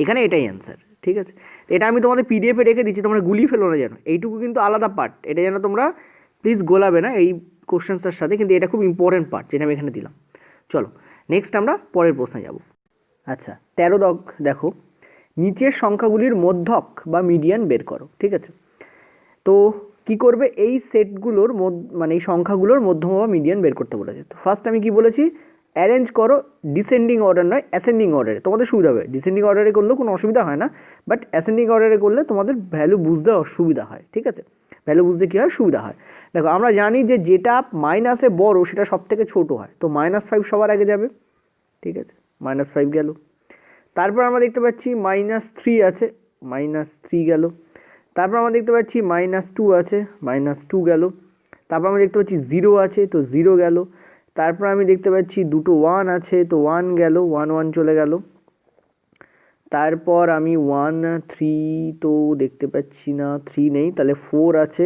এখানে এটাই অ্যান্সার, ঠিক আছে। এটা আমি তোমাদের পিডিএফে রেখে দিচ্ছি, তোমরা গুলিয়ে ফেলো না যেন, এইটুকু কিন্তু আলাদা পার্ট, এটা যেন তোমরা প্লিজ গোলাবে না এই কোশ্চেন্সটার সাথে, কিন্তু এটা খুব ইম্পর্টেন্ট পার্ট যেটা আমি এখানে দিলাম। চলো নেক্সট আমরা পরের প্রশ্নে যাব। আচ্ছা 13 দাগ দেখো, নিচের সংখ্যাগুলির মধ্যক বা মিডিয়ান বের করো, ঠিক আছে। তো কি করবে? এই সেটগুলোর মানে এই সংখ্যাগুলোর মধ্যমা বা মিডিয়ান বের করতে বলেছে। তো ফার্স্ট আমি কি বলেছি, অ্যারেঞ্জ করো ডিসেন্ডিং অর্ডার নয় অ্যাসেন্ডিং অর্ডারে, তোমাদের সুবিধা হবে। ডিসেন্ডিং অর্ডারে করলেও কোনো অসুবিধা হয় না, বাট অ্যাসেন্ডিং অর্ডারে করলে তোমাদের ভ্যালু বুঝতে অসুবিধা হয়, ঠিক আছে। ভ্যালু বুঝতে কী হয়? সুবিধা হয়। দেখো আমরা জানি যে যেটা মাইনাসে বড় সেটা সব থেকে ছোটো হয়, তো -5 সবার আগে যাবে, ঠিক আছে, -5 গেল। তারপর আমরা দেখতে পাচ্ছি -3 আছে, -3 গেল। তারপর আমরা দেখতে পাচ্ছি -2 আছে, -2 গেল। তারপর আমরা দেখতে পাচ্ছি 0 আছে, তো 0 গেল। তারপর আমি দেখতে পাচ্ছি দুটো 1 আছে, তো 1 গেল, 1 চলে গেল। তারপর আমি 1 3 তো দেখতে পাচ্ছি না, 3 নেই, তাহলে 4 আছে।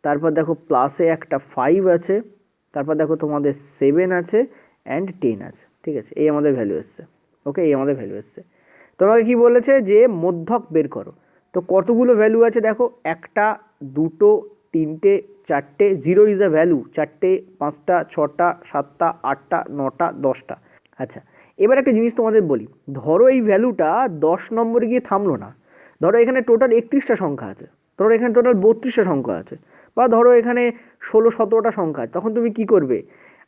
তারপর দেখো প্লাসে একটা 5 আছে। তারপর দেখো তোমাদের 7 আছে অ্যান্ড 10 আছে, ঠিক আছে। এই আমাদের ভ্যালু এসছে, ওকে, এই আমাদের ভ্যালু এসছে। তোমাকে কি বলেছে? যে মধ্যক বের করো। তো কতগুলো ভ্যালু আছে দেখো, 1টা 2টো 3টে 4টে, 0 ইজ আ ভ্যালু, 4টে 5টা 6টা 7টা 8টা 9টা 10টা। আচ্ছা এবার একটা জিনিস তোমাদের বলি, ধরো এই ভ্যালুটা 10 নম্বরে গিয়ে থামলো না, ধরো এখানে টোটাল 31টা সংখ্যা আছে, ধরো এখানে টোটাল 32টা সংখ্যা আছে, বা ধরো এখানে 16-17টা সংখ্যা আছে, তখন তুমি কি করবে?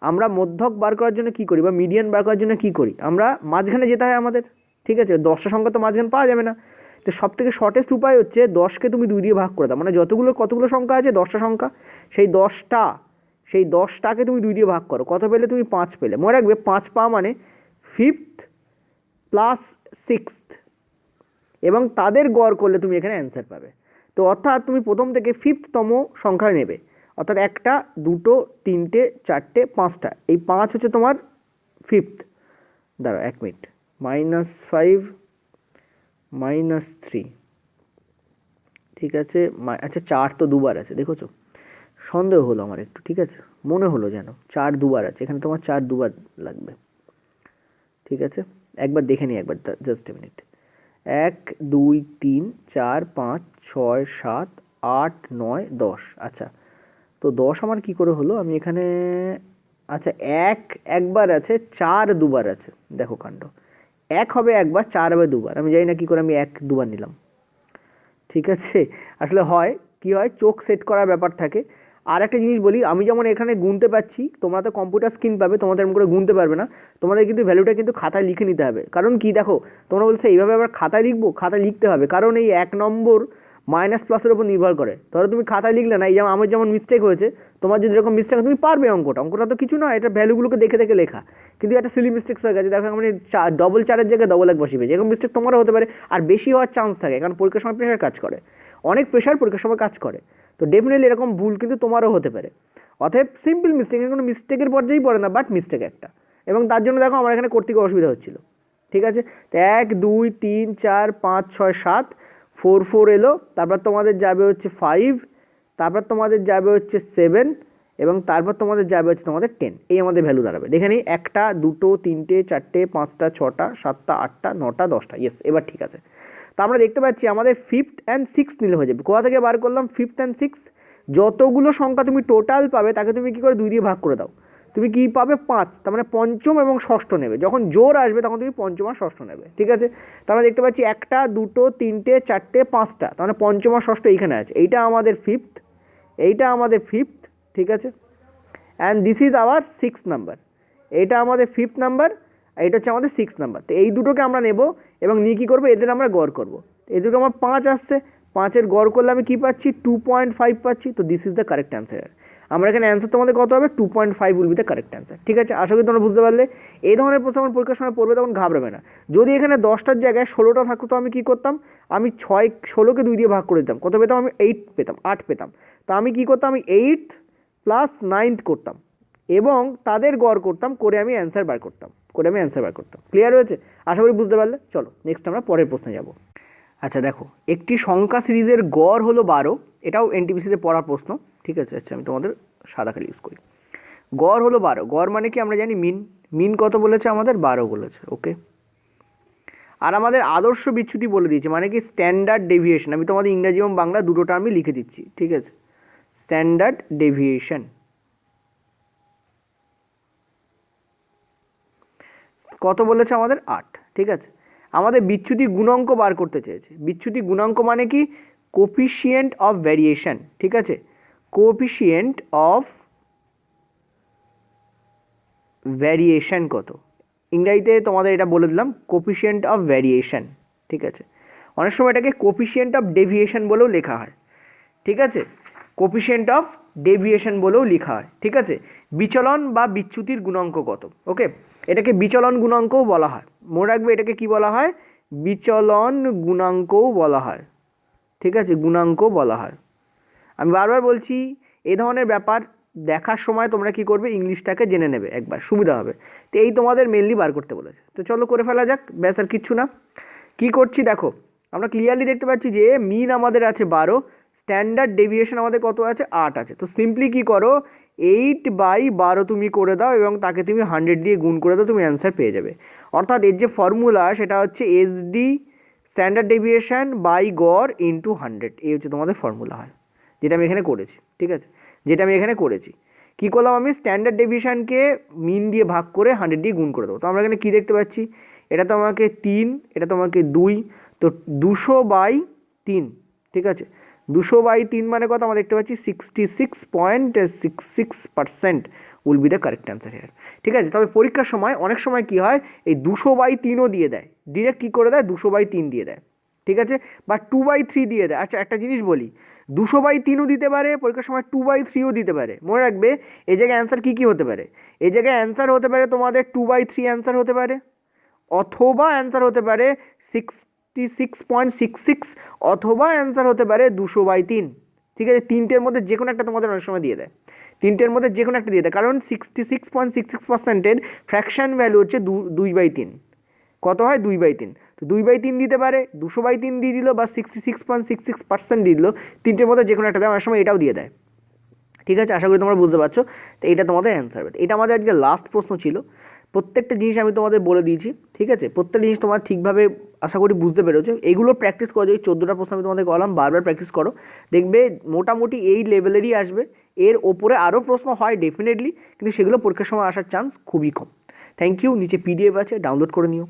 আমরা মধ্যক বার করার জন্য কি করি, বা মিডিয়ান বার করার জন্য কি করি? আমরা মাঝখানে যেতে হয় আমাদের, ঠিক আছে। 10টা সংখ্যা তো মাঝখানে পাওয়া যাবে না, তো সব থেকে শর্টেস্ট উপায় হচ্ছে 10কে তুমি 2 দিয়ে ভাগ করে দাও, মানে কতগুলো সংখ্যা আছে? 10টা সংখ্যা, সেই সেই 10টাকে তুমি 2 দিয়ে ভাগ করো, কত পেলে তুমি? 5 পেলে। মনে রাখবে 5 পাওয়া মানে 5th প্লাস 6th, এবং তাদের গড় করলে তুমি এখানে অ্যান্সার পাবে। তো অর্থাৎ তুমি প্রথম থেকে 5th-তম সংখ্যা নেবে, অর্থাৎ 1টা 2টো 3টে 4টে 5টা, এই 5 হচ্ছে তোমার 5th। দাঁড়াও 1 মিনিট, -5 -3, ঠিক আছে। আচ্ছা 4 তো দুবার আছে, দেখেছো? সন্দেহ হলো আমার একটু, ঠিক আছে, মনে হলো যেন 4 দুবার আছে, এখানে তোমার 4 দুবার লাগবে, ঠিক আছে। একবার দেখে নিই, একবার, জাস্ট এ মিনিট। 1 2 3 4 5 6 7 8 9 10। আচ্ছা, তো 10 আমার কি করে হলো? আমি এখানে, আচ্ছা 1 একবার আছে, 4 দুবার আছে, দেখো কাণ্ড। 1 হবে একবার, 4 হবে দুবার, আমি জানি না কি করে আমি 1 দুবার নিলাম, ঠিক আছে। আসলে হয় কি হয়, চোখ সেট করার ব্যাপার থাকে। আর একটা জিনিস বলি, আমি যেমন এখানে গুনতে পারছি, তোমরা তো কম্পিউটার স্ক্রিন পাবে, তোমাদের এরকম করে গুনতে পারবে না, তোমাদের কিন্তু ভ্যালুটা কিন্তু খাতায় লিখে নিতে হবে। কারণ কি, দেখো তোমরা বলছো এইভাবে আবার খাতায় লিখবো, খাতায় লিখতে হবে, কারণ এই 1 নম্বর মাইনাস প্লাসের উপর নির্ভর করে। ধরো তুমি খাতায় লিখলে না, এই যেমন আমার যেমন মিস্টেক হয়েছে, তোমার যদি এরকম মিস্টেক, তুমি পারবে অঙ্কটা, অঙ্কটা তো কিছু না, এটা ভ্যালুগুলোকে দেখে দেখে লেখা, কিন্তু একটা সিলি মিস্টেক্স হয়ে গেছে, দেখো আমি ডবল 4-এর জায়গায় ডবল 1 বসিয়ে পেয়েছি, এরকম মিস্টেক তোমারও হতে পারে, আর বেশি হওয়ার চান্স থাকে, কারণ পরীক্ষার সময় প্রেশার কাজ করে, অনেক প্রেশার পরীক্ষার সময় কাজ করে, তো ডেফিনেটলি এরকম ভুল কিন্তু তোমারও হতে পারে। অতএব সিম্পল মিস্টেক, কোনো মিস্টেকের পর্যায়েই পড়ে না, বাট মিস্টেক একটা, এবং তার জন্য দেখো আমার এখানে করতে অসুবিধা হচ্ছিল, ঠিক আছে। তো 1 2 3 4 5 6 7 4 4 এলো, তারপর তোমাদের যাবে হচ্ছে 5, তারপর তোমাদের যাবে হচ্ছে 7, এবং তারপর তোমাদের যাবে হচ্ছে তোমাদের 10। এই আমাদের ভ্যালু দাঁড়াবে, দেখে নিই, 1টা 2টো 3টে 4টে 5টা 6টা 7টা 8টা 9টা 10টা। ইয়েস, এবার ঠিক আছে। তো আমরা দেখতে পাচ্ছি আমাদের 5th and 6th নিলে হয়ে যাবে। কোথা থেকে বার করলাম? 5th and 6th, যতগুলো সংখ্যা তুমি টোটাল পাবে তাকে তুমি কি করে 2 দিয়ে ভাগ করে দাও, তুমি কি পাবে? 5, তার মানে পঞ্চম এবং ষষ্ঠ নেবে, যখন জোর আসবে তখন তুমি পঞ্চম আর ষষ্ঠ নেবে, ঠিক আছে। তো আমরা দেখতে পাচ্ছি 1টা 2টো 3টে 4টে 5টা, তার মানে পঞ্চম আর ষষ্ঠ এইখানে আছে, এইটা আমাদের 5th, এইটা আমাদের 5th, ঠিক আছে, and this is our 6th number, এইটা আমাদের 5th নাম্বার, এইটা হচ্ছে আমাদের 6th নাম্বার। তো এই দুটোকে আমরা নেব এবং নিয়ে কী করবো, এদের আমরা গড় করবো। এই দুটো আমার 5 আসছে, 5-এর গড় করলে আমি কী পাচ্ছি? 2.5 পাচ্ছি। তো this is the correct answer. আমরা এখানে অ্যান্সার তোমাদের কত হবে? 2.5 will be the correct answer, ঠিক আছে। আশা করি তোমরা বুঝতে পারলে। এই ধরনের প্রশ্ন আমার পরীক্ষার সময় পড়বে, তখন ঘাবড়াবে না। যদি এখানে 10টার জায়গায় 16টা থাকতো, তো আমি কী করতাম? আমি 16কে 2 দিয়ে ভাগ করে দিতাম, কত পেতাম? আমি 8 পেতাম, 8 পেতাম। তো আমি কী করতাম? আমি 8th প্লাস 9th করতাম এবং তাদের গড় করতাম, করে আমি অ্যান্সার বার করতাম, ক্লিয়ার হয়েছে? আশা করি বুঝতে পারলে। চলো নেক্সট আমরা পরের প্রশ্নে যাব। আচ্ছা দেখো, একটি সংখ্যা সিরিজের গড় হলো 12, এটাও এনটিপিসিতে পড়ার প্রশ্ন, ঠিক আছে। আচ্ছা আমি তোমাদের সাদা খালি ইউজ করি। গড় হলো 12, গড় মানে কি আমরা জানি? মিন কত বলেছে আমাদের? 12 বলেছে, ওকে। আর আমাদের আদর্শ বিচ্যুতি বলে দিয়েছে, মানে কি? Standard deviation. আমি তোমাদের ইংরাজি এবং বাংলা দুটো টার্মই লিখে দিচ্ছি, ঠিক আছে। স্ট্যান্ডার্ড ডেভিয়েশন কত বলেছে আমাদের? 8, ঠিক আছে। আমাদের বিচ্যুতি গুণাঙ্ক বার করতে চেয়েছে। বিচ্যুতি গুণাঙ্ক মানে কি? কোফিশিয়েন্ট অফ ভ্যারিয়েশন, ঠিক আছে। কোফিশিয়েন্ট অফ ভ্যারিয়েশন কত? ইংরাজিতে তোমাদের এটা বলে দিলাম, কোফিশিয়েন্ট অফ ভ্যারিয়েশন, ঠিক আছে। অনেক সময় এটাকে কোফিশিয়েন্ট অফ ডেভিয়েশন বলেও লেখা হয়, ঠিক আছে। কোফিশিয়েন্ট অফ ডেভিয়েশন বলেও লেখা হয়, ঠিক আছে। বিচলন বা বিচ্যুতির গুণাঙ্ক কত? ওকে, এটাকে বিচলন গুণাঙ্কও বলা হয়। মনে রাখবে এটাকে কি বলা হয়? বিচলন গুণাঙ্কও বলা হয়, ঠিক আছে, গুণাঙ্কও বলা হয়। আমি বারবার বলছি, এই ধরনের ব্যাপার দেখার সময় তোমরা কি করবে? ইংলিশটাকে জেনে নেবে একবার, সুবিধা হবে। তো এই তোমাদের মেনলি বার করতে বলেছে, তো চলো করে ফেলা যাক, ব্যাস আর কিচ্ছু না। কি করছি দেখো, আমরা ক্লিয়ারলি দেখতে পাচ্ছি যে মিন আমাদের আছে 12, স্ট্যান্ডার্ড ডেভিয়েশন আমাদের কত আছে? 8 আছে। তো সিম্পলি কি করো, 8/12 তুমি করে দাও এবং তাকে তুমি 100 দিয়ে গুণ করে দাও, তুমি অ্যান্সার পেয়ে যাবে। অর্থাৎ এর যে ফর্মুলা সেটা হচ্ছে এসডি, স্ট্যান্ডার্ড ডেভিয়েশন বাই গড় ইন্টু 100, এই হচ্ছে তোমাদের ফর্মুলা হয়, যেটা আমি এখানে করেছি, ঠিক আছে, যেটা আমি এখানে করেছি। কী করলাম আমি? স্ট্যান্ডার্ড ডেভিয়েশনকে মিন দিয়ে ভাগ করে 100 দিয়ে গুণ করে দেবো। তো আমরা এখানে কী দেখতে পাচ্ছি? এটা তোমাকে 3, এটা তোমাকে 2, তো 200/3, ঠিক আছে। 200/3 মানে কত? আমরা দেখতে পাচ্ছি 66.66% will be the correct answer here, ঠিক আছে। তবে পরীক্ষার সময় অনেক সময় কী হয়, এই 200/3ও দিয়ে দেয়, ডিরেক্ট কী করে দেয়? 200/3 দিয়ে দেয়, ঠিক আছে, বা 2/3 দিয়ে দেয়। আচ্ছা একটা জিনিস বলি, 200/3ও দিতে পারে, পরীক্ষার সময় 2/3ও দিতে পারে। মনে রাখবে এই জায়গায় অ্যান্সার কী কী হতে পারে, এই জায়গায় অ্যান্সার হতে পারে তোমাদের 2/3 অ্যান্সার হতে পারে, অথবা অ্যান্সার হতে পারে 66.66, অথবা অ্যান্সার হতে পারে 200/3। ঠিক আছে, তিনটের মধ্যে যে কোনো একটা তোমাদের অনেক সময় দিয়ে দেয়, তিনটের মধ্যে যে কোনো একটা দিয়ে দেয়, কারণ 66.66%-এর ফ্র্যাকশন ভ্যালু হচ্ছে 2/3। কত হয় 2/3, তো 2/3 দিতে পারে, 200/3 দিয়ে দিল, বা 66.66% দিয়ে দিল, তিনটের মধ্যে যে কোনো একটা দেয়, অনেক সময় এটাও দিয়ে দেয়। ঠিক আছে, আশা করি তোমরা বুঝতে পারছো। তো এটা তোমাদের অ্যান্সার। এটা আমাদের আজকে লাস্ট প্রশ্ন ছিল। প্রত্যেকটা জিনিস আমি তোমাদের বলে দিয়েছি, ঠিক আছে, প্রত্যেকটা জিনিস তোমার ঠিকভাবে আশা করি বুঝতে পেরেছো। এইগুলো প্র্যাকটিস করো, এই 14টা প্রশ্ন আমি তোমাদের বললাম, বারবার প্র্যাকটিস করো, দেখবে মোটামুটি এই লেভেলেরই আসবে। এর ওপরে আরও প্রশ্ন হয় ডেফিনেটলি, কিন্তু সেগুলো পরীক্ষার সময় আসার চান্স খুবই কম। Thank you. নিচে PDF আছে, ডাউনলোড করে নিও।